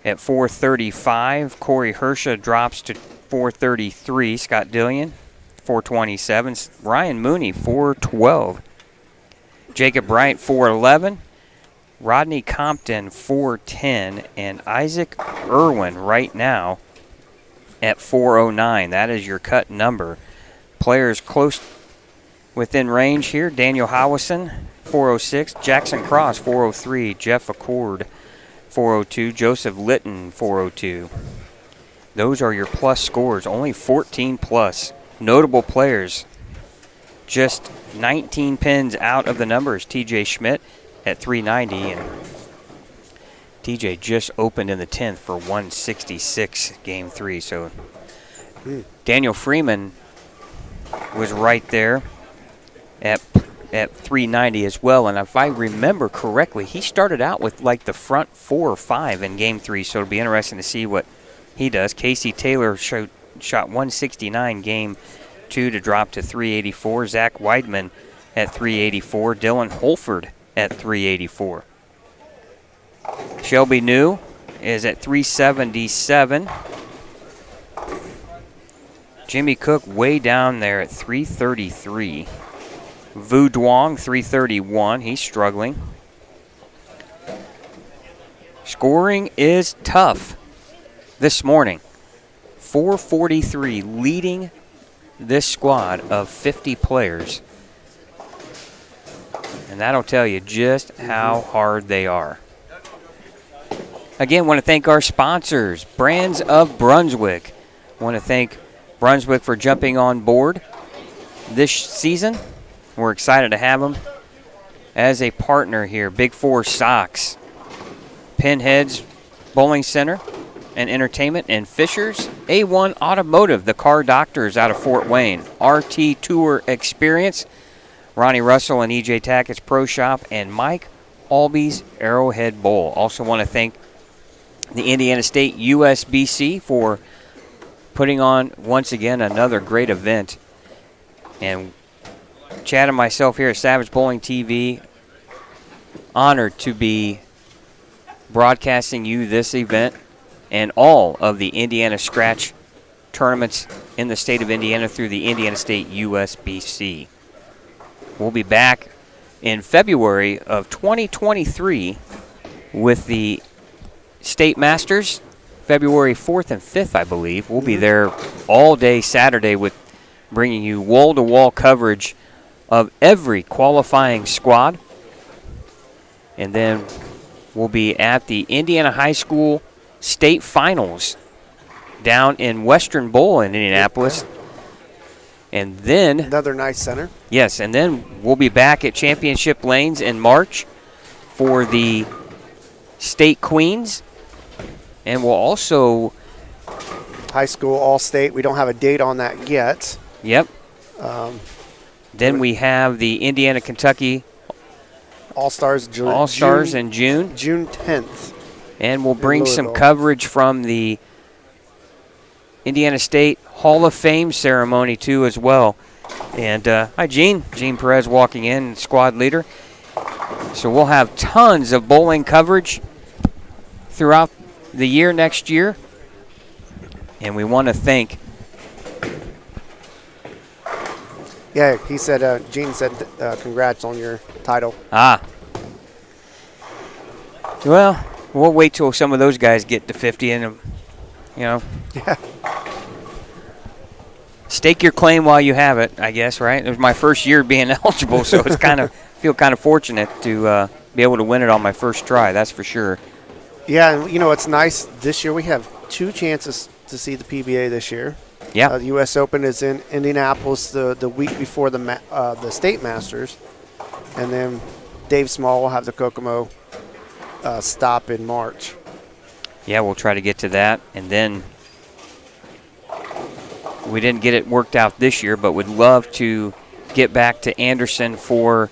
at 435. Corey Hersha drops to 433. Scott Dillion, 427. Ryan Mooney, 412. Jacob Bryant, 411. Rodney Compton, 410. And Isaac Irwin right now at 409. That is your cut number. Players close within range here. Daniel Howison, 406. Jackson Cross, 403. Jeff Accord, 402. Joseph Litton, 402. Those are your plus scores. Only 14 plus. Notable players. Just 19 pins out of the numbers. TJ Schmidt at 390. And TJ just opened in the 10th for 166 game 3. So Daniel Freeman was right there at 390 as well. And if I remember correctly, he started out with like the front 4 or 5 in game 3. So it'll be interesting to see what he does. Casey Taylor shot 169 game 2 to drop to 384. Zach Weidman at 384. Dylan Holford at 384. Shelby New is at 377. Jimmy Cook way down there at 333. Vu Duong, 331. He's struggling. Scoring is tough this morning. 443 leading this squad of 50 players. And that'll tell you just how hard they are. Again, want to thank our sponsors, Brands of Brunswick. Want to thank Brunswick for jumping on board this season. We're excited to have them as a partner here. Big 4 Socks, Pinheads Bowling Center and Entertainment, and Fisher's A1 Automotive, the car doctors out of Fort Wayne. RT Tour Experience, Ronnie Russell and EJ Tackett's Pro Shop, and Mike Aulby's Arrowhead Bowl. Also want to thank the Indiana State USBC for putting on, once again, another great event. And Chad and myself here at Savage Bowling TV, honored to be broadcasting you this event and all of the Indiana Scratch tournaments in the state of Indiana through the Indiana State USBC. We'll be back in February of 2023 with the State Masters, February 4th and 5th, I believe. We'll be there all day Saturday with bringing you wall-to-wall coverage of every qualifying squad. And then we'll be at the Indiana High School State Finals down in Western Bowl in Indianapolis. And then Another nice center. Yes, and then we'll be back at Championship Lanes in March for the State Queens. And we'll also High school All-State. We don't have a date on that yet. Yep. Then we have the Indiana-Kentucky All-Stars in June. June 10th. And we'll bring some coverage from the Indiana State Hall of Fame ceremony, too, as well. And hi, Gene. Gene Perez walking in, squad leader. So we'll have tons of bowling coverage throughout the year next year. And we want to thank. Yeah, he said, Gene said, congrats on your title. Well, we'll wait till some of those guys get to 50 and, Yeah. Stake your claim while you have it, I guess, right? It was my first year being eligible, so it's feel kind of fortunate to be able to win it on my first try, that's for sure. Yeah, and it's nice. This year we have 2 chances to see the PBA this year. Yeah. The U.S. Open is in Indianapolis the week before the State Masters. And then Dave Small will have the Kokomo stop in March. Yeah, we'll try to get to that. And then we didn't get it worked out this year, but would love to get back to Anderson for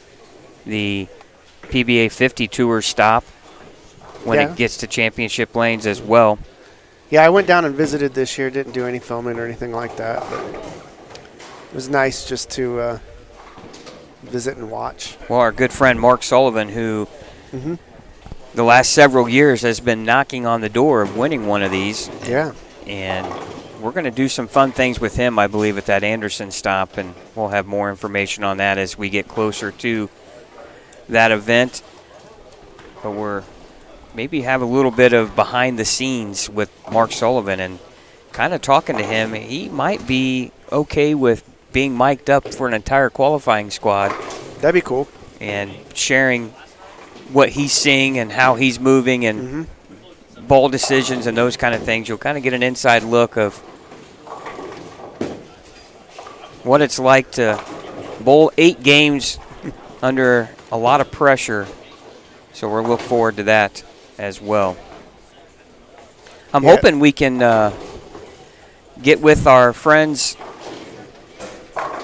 the PBA 50 Tour stop when it gets to championship lanes as well. Yeah, I went down and visited this year. Didn't do any filming or anything like that, but it was nice just to visit and watch. Well, our good friend Mark Sullivan, who the last several years has been knocking on the door of winning one of these. Yeah. And we're going to do some fun things with him, I believe, at that Anderson stop, and we'll have more information on that as we get closer to that event. But we're maybe have a little bit of behind the scenes with Mark Sullivan and kind of talking to him. He might be okay with being mic'd up for an entire qualifying squad. That'd be cool. And sharing what he's seeing and how he's moving and ball decisions and those kind of things. You'll kind of get an inside look of what it's like to bowl 8 games under a lot of pressure. So we're looking forward to that as well. I'm hoping we can get with our friends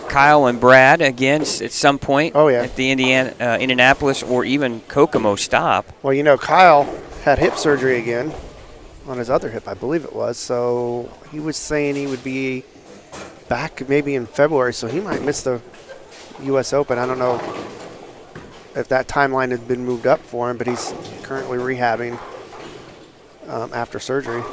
Kyle and Brad again at some point at the Indianapolis or even Kokomo stop. Well, you know, Kyle had hip surgery again on his other hip, I believe it was. So he was saying he would be back maybe in February, so he might miss the U.S. Open. I don't know if that timeline has been moved up for him, but he's currently rehabbing after surgery.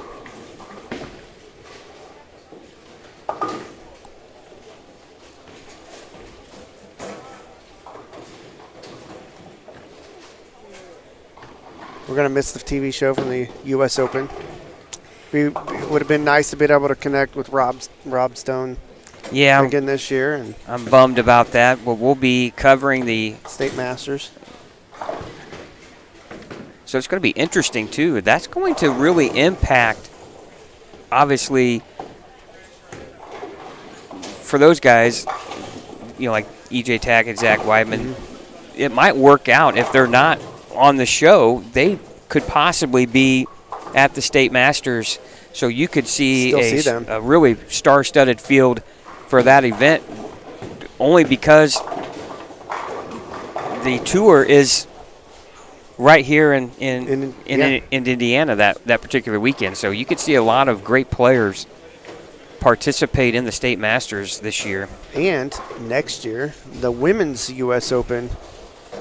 We're going to miss the TV show from the U.S. Open. It would have been nice to be able to connect with Rob Stone again this year. And I'm bummed about that. Well, we'll be covering the State Masters. So it's going to be interesting, too. That's going to really impact, obviously, for those guys, you know, like E.J. Tackett, Zach Weidman. It might work out if they're not on the show. They could possibly be at the State Masters, so you could see a really star-studded field for that event, only because the tour is right here in Indiana that particular weekend. So you could see a lot of great players participate in the State Masters this year. And next year, the Women's U.S. Open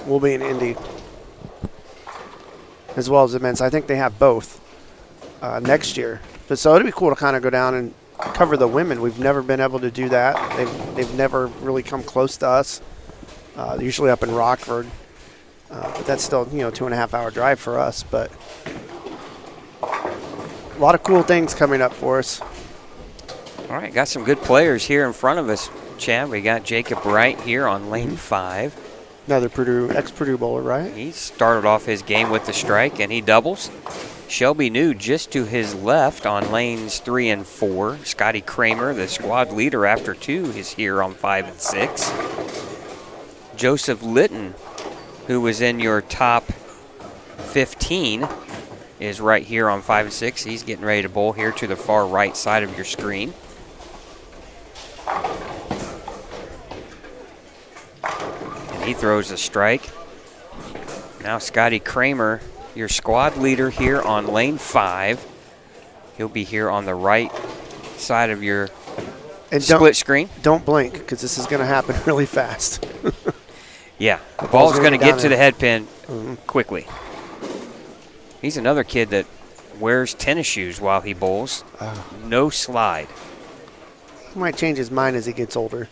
will be in Indy, as well as the men's. I think they have both next year. But so it'd be cool to kind of go down and cover the women. We've never been able to do that. They've never really come close to us. Usually up in Rockford, but that's still 2.5 hour drive for us. But a lot of cool things coming up for us. All right, got some good players here in front of us, Chad. We got Jacob Wright here on lane 5. Another ex-Purdue bowler, right? He started off his game with the strike, and he doubles. Shelby New just to his left on lanes 3 and 4. Scotty Kramer, the squad leader after 2, is here on 5 and 6. Joseph Litton, who was in your top 15, is right here on 5 and 6. He's getting ready to bowl here to the far right side of your screen. He throws a strike. Now Scotty Kramer, your squad leader here on lane 5. He'll be here on the right side of your split screen. Don't blink, because this is going to happen really fast. Yeah, the ball's going to get to the head pin quickly. He's another kid that wears tennis shoes while he bowls. No slide. He might change his mind as he gets older.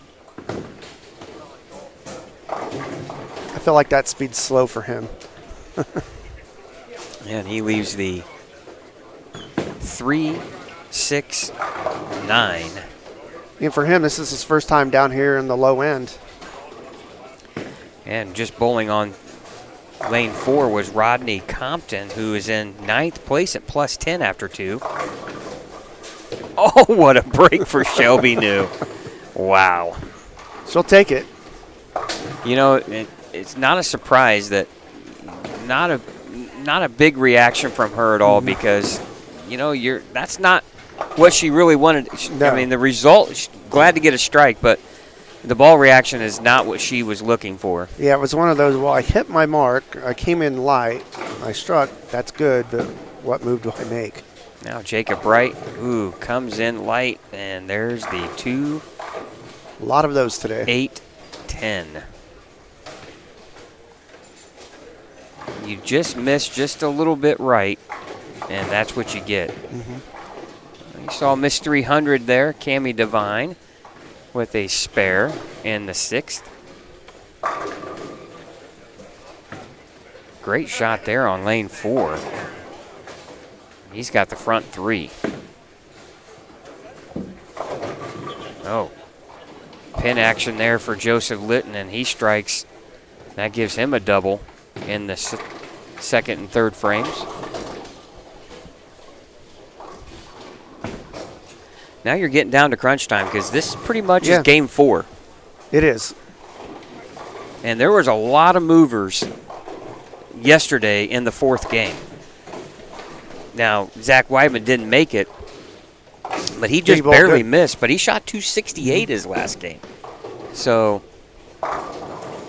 I feel like that speed's slow for him. And he leaves the 3, 6, 9. And for him, this is his first time down here in the low end. And just bowling on lane 4 was Rodney Compton, who is in 9th place at plus 10 after 2. Oh, what a break for Shelby New. Wow. She'll take it. not a big reaction from her at all because, that's not what she really wanted. No. I mean, the result, she's glad to get a strike, but the ball reaction is not what she was looking for. Yeah, it was one of those, well, I hit my mark, I came in light, I struck, that's good, but what move do I make? Now Jacob Bright, comes in light, and there's the 2. A lot of those today. 8, 10. You just missed just a little bit right, and that's what you get. You saw Miss 300 there, Cammie Devine, with a spare in the 6th. Great shot there on lane 4. He's got the front 3. Oh, pin action there for Joseph Litton, and he strikes. That gives him a double in the 2nd and 3rd frames. Now you're getting down to crunch time because this pretty much is game 4. It is. And there was a lot of movers yesterday in the 4th game. Now, Zach Weidman didn't make it, but he just barely missed. But he shot 268 his last game. So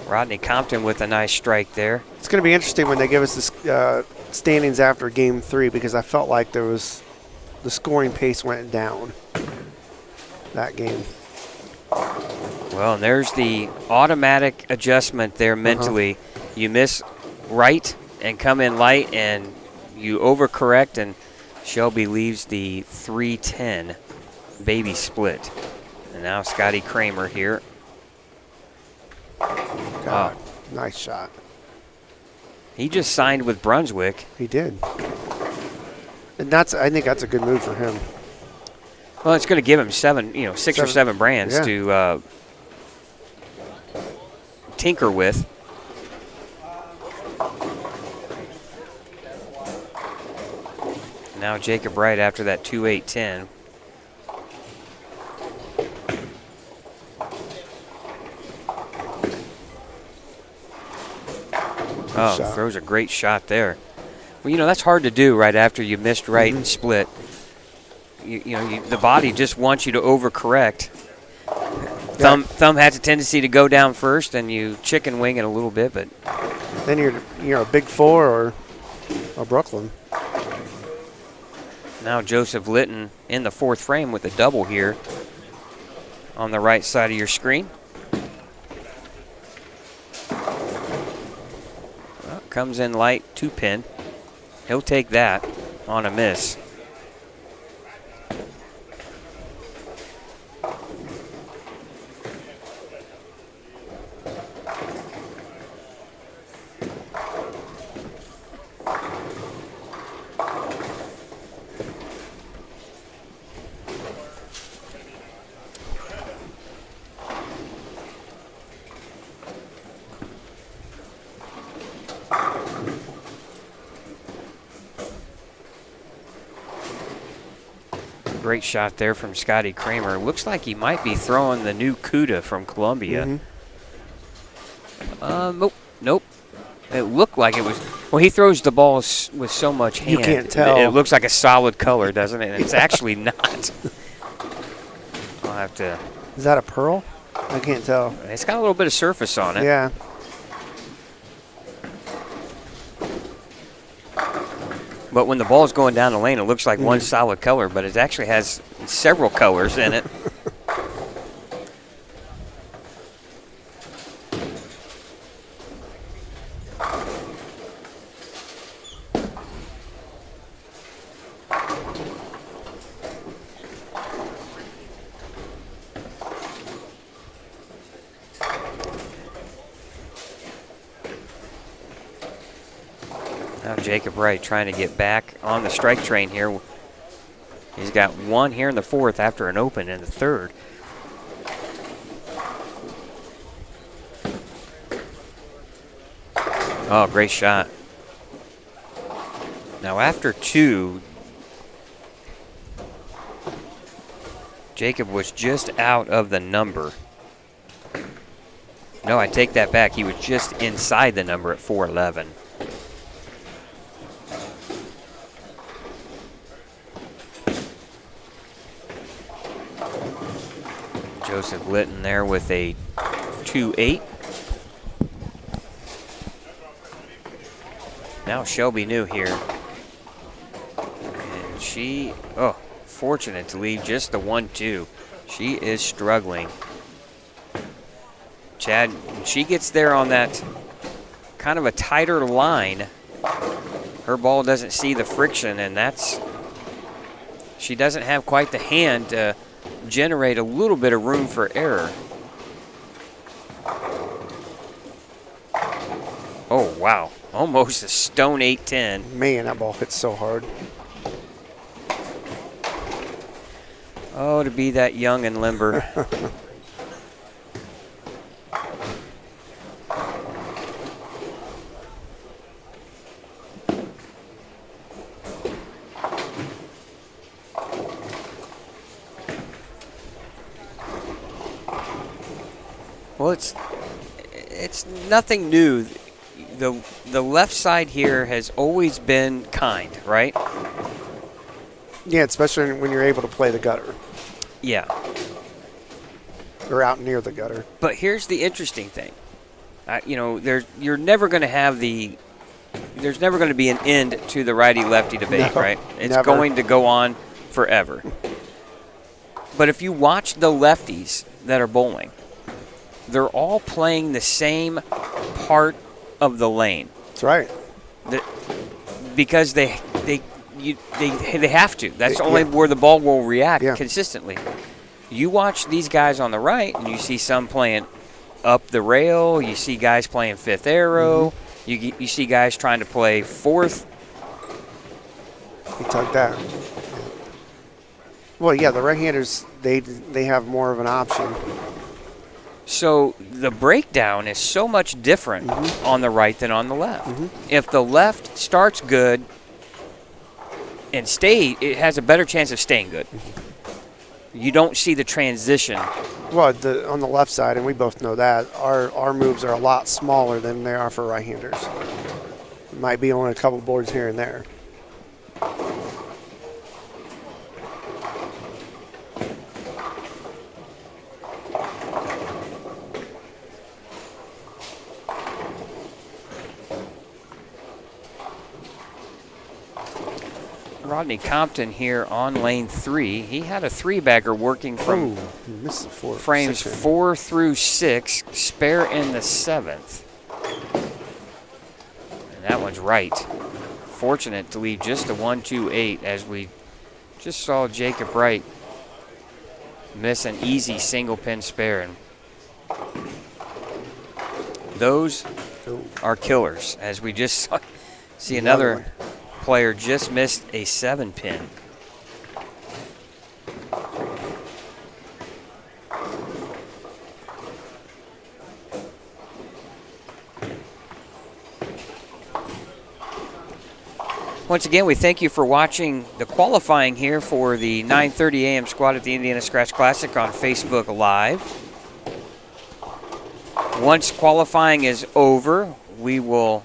Rodney Compton with a nice strike there. It's going to be interesting when they give us the standings after game 3 because I felt like the scoring pace went down that game. Well, and there's the automatic adjustment there mentally. You miss right and come in light, and you overcorrect, and Shelby leaves the 3-10 baby split. And now Scotty Kramer here. God, nice shot. He just signed with Brunswick. He did. And I think that's a good move for him. Well, it's going to give him 6 or 7 brands to tinker with. Now Jacob Wright after that 2-8-10. Oh, throws a great shot there. Well, that's hard to do right after you missed right and split. The body just wants you to overcorrect. Thumb has a tendency to go down first, and you chicken wing it a little bit, but then you're a big 4 or a Brooklyn. Now Joseph Litton in the 4th frame with a double here on the right side of your screen. Well, comes in light, 2-pin. He'll take that on a miss. Great shot there from Scotty Kramer. Looks like he might be throwing the new CUDA from Columbia. Nope. It looked like it was. Well, he throws the ball with so much hand. You can't tell. It looks like a solid color, doesn't it? And it's actually not. I'll have to. Is that a pearl? I can't tell. It's got a little bit of surface on it. Yeah. But when the ball's going down the lane, it looks like one solid color, but it actually has several colors in it. Now Jacob Wright trying to get back on the strike train here. He's got 1 here in the 4th after an open in the 3rd. Oh, great shot. Now after 2, Jacob was just out of the number. No, I take that back. He was just inside the number at 411. Joseph Litton there with a 2-8. Now Shelby New here. And she, fortunate to leave just the 1-2. She is struggling. Chad, when she gets there on that kind of a tighter line, her ball doesn't see the friction, and she doesn't have quite the hand to generate a little bit of room for error. Oh, wow. Almost a stone 8-10. Man, that ball hits so hard. Oh, to be that young and limber. Well, it's nothing new. The left side here has always been kind, right? Yeah, especially when you're able to play the gutter. Yeah. Or out near the gutter. But here's the interesting thing. You're never going to have there's never going to be an end to the righty-lefty debate, No, right? It's never. going to go on forever. But if you watch the lefties that are bowling, they're all playing the same part of the lane. That's right. Because they have to. That's only where the ball will react consistently. You watch these guys on the right, and you see some playing up the rail. You see guys playing fifth arrow. You see guys trying to play fourth. He tugged that. Well, yeah, the right-handers, they have more of an option. So the breakdown is so much different on the right than on the left. If the left starts good and it has a better chance of staying good. You don't see the transition. Well, on the left side, and we both know that, our moves are a lot smaller than they are for right-handers. It might be only a couple boards here and there. Rodney Compton here on lane 3. He had a three-bagger working from missed the frames 4 through 6, spare in the 7th. And that one's right. Fortunate to leave just a 1-2-8 as we just saw Jacob Wright miss an easy single pin spare. And those are killers, as we just see another player just missed a 7-pin. Once again, we thank you for watching the qualifying here for the 9:30 a.m. squad at the Indiana Scratch Classic on Facebook Live. Once qualifying is over, we will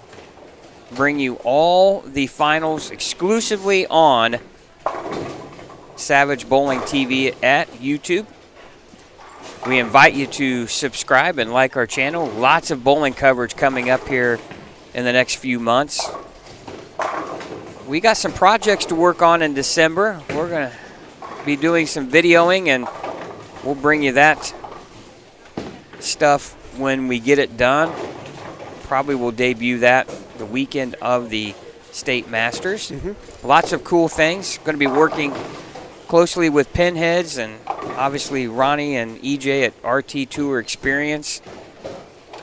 bring you all the finals exclusively on Savage Bowling TV at YouTube. We invite you to subscribe and like our channel. Lots of bowling coverage coming up here in the next few months. We got some projects to work on in December. We're going to be doing some videoing, and we'll bring you that stuff when we get it done. Probably will debut that the weekend of the State Masters. Lots of cool things. Going to be working closely with Pinheads and obviously Ronnie and EJ at RT Tour Experience.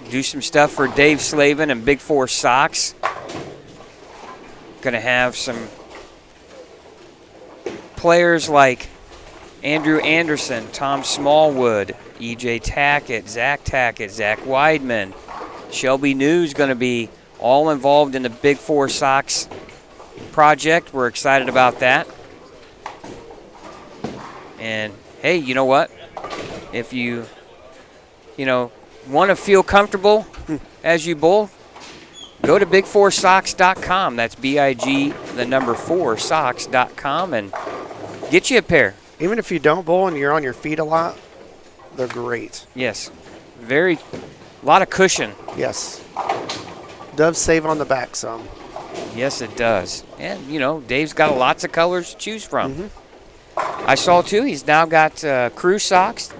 Do some stuff for Dave Slavin and Big Four Sox. Going to have some players like Andrew Anderson, Tom Smallwood, EJ Tackett, Zach Weidman. Shelby New's going to be all involved in the Big Four Sox project. We're excited about that. And hey, you know what? If you want to feel comfortable as you bowl, go to big4sox.com. That's BIG4sox.com and get you a pair. Even if you don't bowl and you're on your feet a lot, they're great. Yes. A lot of cushion. Yes. Does save on the back some. Yes, it does. And, Dave's got lots of colors to choose from. Mm-hmm. I saw, too, he's now got crew socks,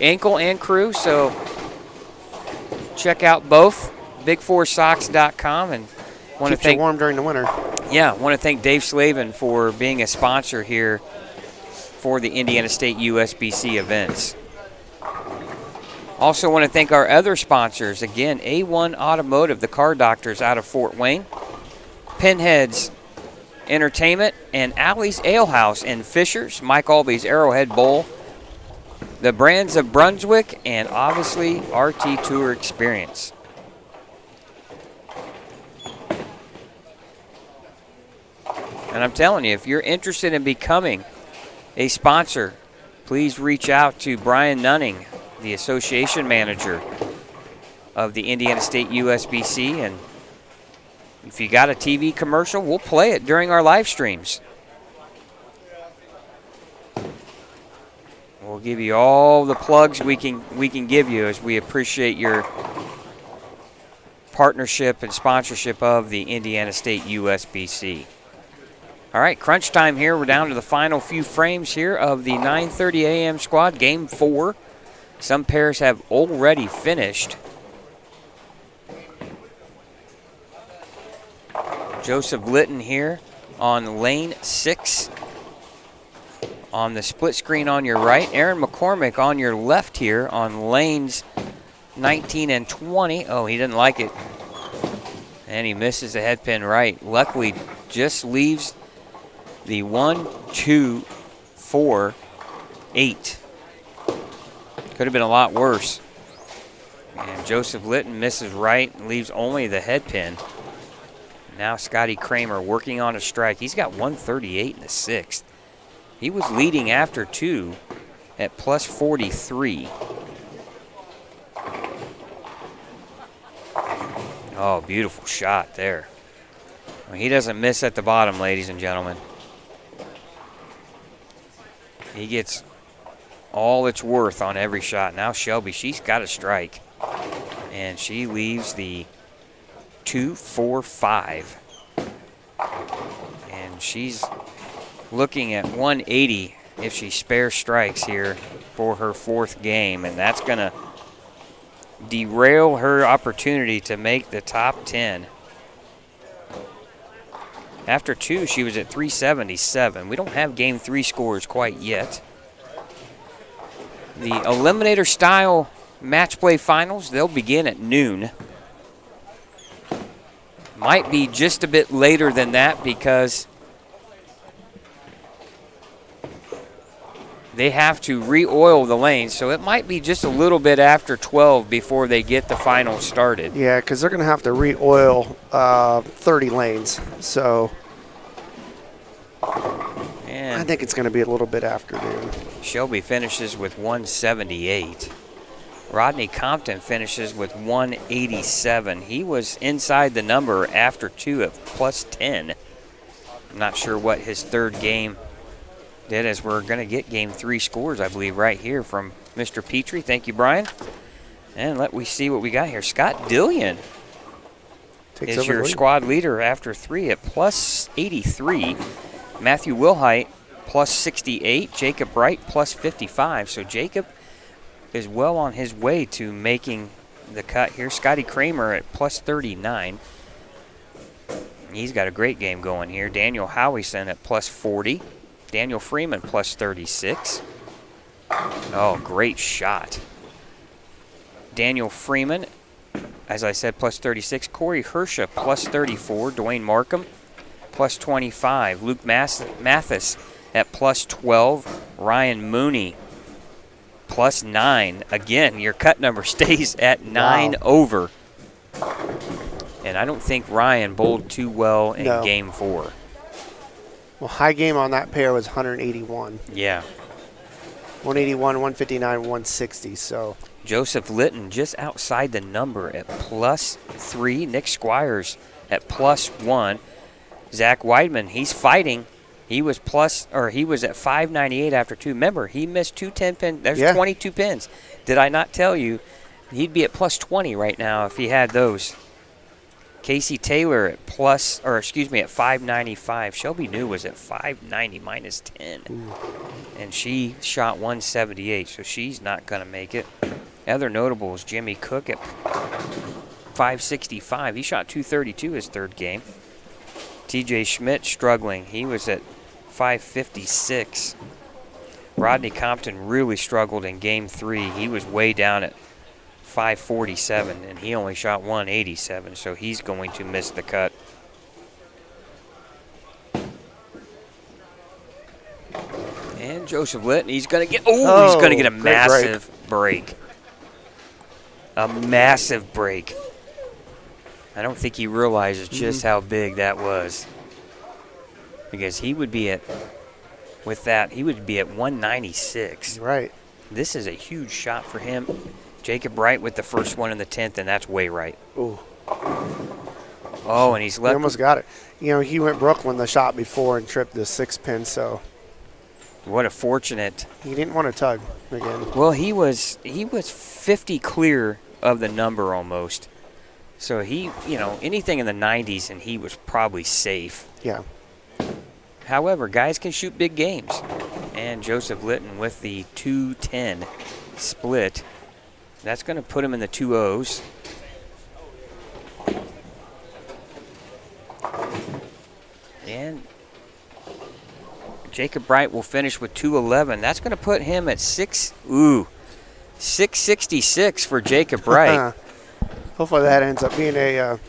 ankle and crew. So check out both, big4socks.com. And want to Keeps you thank, warm during the winter. Yeah, want to thank Dave Slavin for being a sponsor here for the Indiana State USBC events. Also want to thank our other sponsors. Again, A1 Automotive, the car doctors out of Fort Wayne, Pinheads Entertainment, and Alley's Ale House in Fishers, Mike Aulby's Arrowhead Bowl, the Brands of Brunswick, and obviously RT Tour Experience. And I'm telling you, if you're interested in becoming a sponsor, please reach out to Brian Nunning, the association manager of the Indiana State USBC. And if you got a TV commercial, we'll play it during our live streams. We'll give you all the plugs we can give you, as we appreciate your partnership and sponsorship of the Indiana State USBC. All right, crunch time here. We're down to the final few frames here of the 9:30 a.m. squad, Game 4. Some pairs have already finished. Joseph Litton here on lane 6. On the split screen on your right. Aaron McCormick on your left here on lanes 19 and 20. Oh, he didn't like it. And he misses the head pin right. Luckily, just leaves the 1, 2, 4, 8. Could have been a lot worse. And Joseph Litton misses right and leaves only the head pin. Now Scotty Kramer working on a strike. He's got 138 in the 6th. He was leading after 2 at plus 43. Oh, beautiful shot there. Well, he doesn't miss at the bottom, ladies and gentlemen. He gets all it's worth on every shot. Now Shelby, she's got a strike. And she leaves the 2, 4, 5. And she's looking at 180 if she spares strikes here for her 4th game. And that's going to derail her opportunity to make the top 10. After 2, she was at 377. We don't have Game 3 scores quite yet. The Eliminator style match play finals, they'll begin at noon. Might be just a bit later than that because they have to re-oil the lanes, so it might be just a little bit after 12 before they get the finals started. Yeah, because they're going to have to re-oil 30 lanes. So I think it's going to be a little bit after noon. Shelby finishes with 178. Rodney Compton finishes with 187. He was inside the number after 2 at plus 10. I'm not sure what his 3rd game did, as we're going to get Game 3 scores, I believe, right here from Mr. Petrie. Thank you, Brian. And let me see what we got here. Scott Dillion is your squad leader after 3 at plus 83. Matthew Wilhite plus 68. Jacob Wright plus 55. So Jacob is well on his way to making the cut here. Scotty Kramer at plus 39. He's got a great game going here. Daniel Howison at plus 40. Daniel Freeman plus 36. Oh, great shot. Daniel Freeman, as I said, plus 36. Corey Hersha plus 34. Dwayne Markham plus 25. Luke Mathis at plus 12. Ryan Mooney plus 9. Again, your cut number stays at 9 over. And I don't think Ryan bowled too well in Game 4. Well, high game on that pair was 181. Yeah. 181, 159, 160. So Joseph Litton just outside the number at plus 3. Nick Squires at plus 1. Zach Weidman, he's fighting He was at 598 after 2. Remember, he missed 2 10-pin. There's 22 pins. Did I not tell you? He'd be at plus 20 right now if he had those. Casey Taylor at at 595. Shelby New was at 590 minus 10. Ooh. And she shot 178, so she's not going to make it. Other notables, Jimmy Cook at 565. He shot 232 his third game. TJ Schmidt struggling. He was at 556. Rodney Compton really struggled in game 3. He was way down at 547, and he only shot 187, so he's going to miss the cut. And Joseph Litton, he's going to get a massive break. A massive break. I don't think he realizes just how big that was. Because he would be at 196. Right. This is a huge shot for him. Jacob Wright with the first one in the 10th, and that's way right. Ooh. Oh, and he's left. He almost got it. You know, he went Brooklyn the shot before and tripped the 6 pin, so. What a fortunate. He didn't want to tug again. Well, he was 50 clear of the number almost. So he, anything in the 90s, and he was probably safe. Yeah. However, guys can shoot big games. And Joseph Litton with the 210 split. That's going to put him in the 2-0s. And Jacob Wright will finish with 211. That's going to put him at 666 for Jacob Wright. Hopefully that ends up being a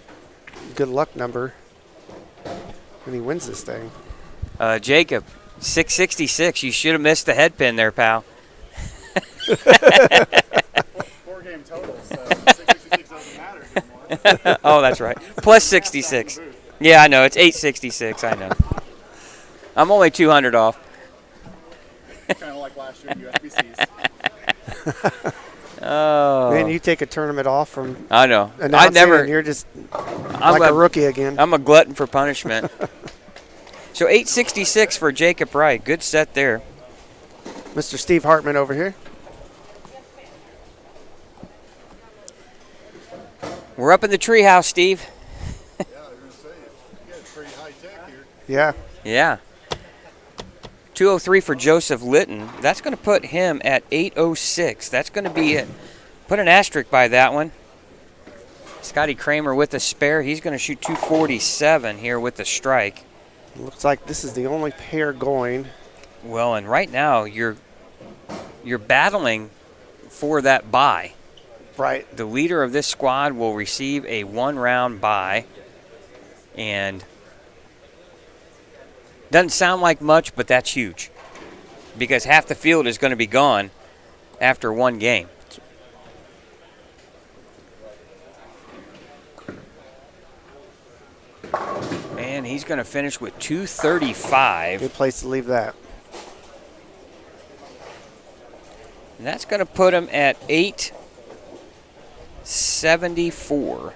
good luck number when he wins this thing. Jacob, 666. You should have missed the head pin there, pal. 4-game total, so 666 doesn't matter anymore. Oh, that's right. Plus 66. Yeah, I know. It's 866. I know. I'm only 200 off. Kind of like last year at USBCs. Oh. Man, you take a tournament off from I know. I never. And you're just like a rookie again. I'm a glutton for punishment. So 866 for Jacob Wright. Good set there. Mr. Steve Hartman over here. We're up in the treehouse, Steve. Yeah, I was going to say, you got pretty high tech here. Yeah. Yeah. 203 for Joseph Litton. That's going to put him at 806. That's going to be it. Put an asterisk by that one. Scotty Kramer with the spare. He's going to shoot 247 here with the strike. Looks like this is the only pair going. Well, and right now you're battling for that bye. Right. The leader of this squad will receive a 1-round bye. And doesn't sound like much, but that's huge. Because half the field is going to be gone after one game. And he's going to finish with 235. Good place to leave that. And that's going to put him at 874.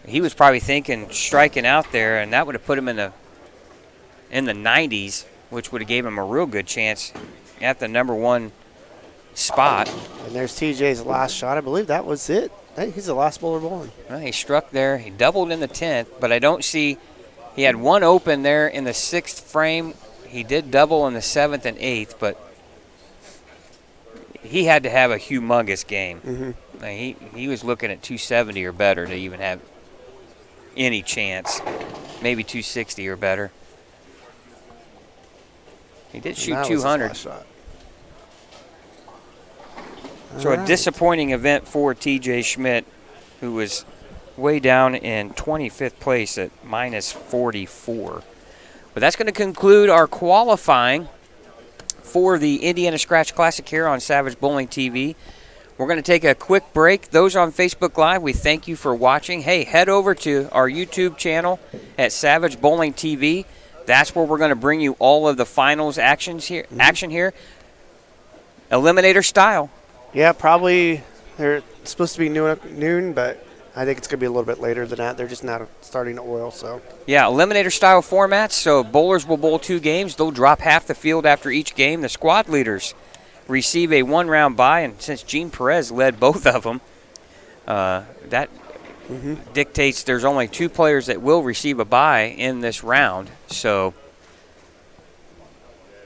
He was probably thinking striking out there, and that would have put him in the 90s, which would have gave him a real good chance at the number 1 spot. And there's TJ's last shot. I believe that was it. Hey, he's the last bowler bowling. Well, he struck there. He doubled in the 10th, but I don't see – he had one open there in the 6th frame. He did double in the 7th and 8th, but he had to have a humongous game. Mm-hmm. He was looking at 270 or better to even have any chance. Maybe 260 or better. He did shoot 200. So a disappointing event for TJ Schmidt, who was way down in 25th place at minus 44. But that's going to conclude our qualifying for the Indiana Scratch Classic here on Savage Bowling TV. We're going to take a quick break. Those on Facebook Live, we thank you for watching. Hey, head over to our YouTube channel at Savage Bowling TV. That's where we're going to bring you all of the finals action here. Eliminator style. Yeah, probably they're supposed to be noon, but I think it's going to be a little bit later than that. They're just not starting to oil, so. Yeah, eliminator-style formats, so bowlers will bowl 2 games. They'll drop half the field after each game. The squad leaders receive a 1-round bye, and since Gene Perez led both of them, that dictates there's only 2 players that will receive a bye in this round. So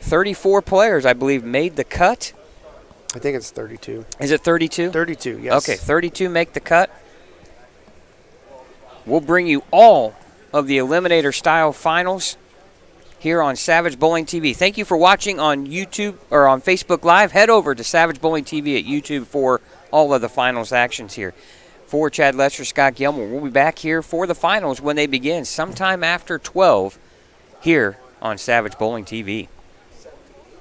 34 players, I believe, made the cut. I think it's 32. Is it 32? 32, yes. Okay, 32 make the cut. We'll bring you all of the eliminator-style finals here on Savage Bowling TV. Thank you for watching on YouTube or on Facebook Live. Head over to Savage Bowling TV at YouTube for all of the finals actions here. For Chad Lester, Scott Gilmore, we'll be back here for the finals when they begin sometime after 12 here on Savage Bowling TV.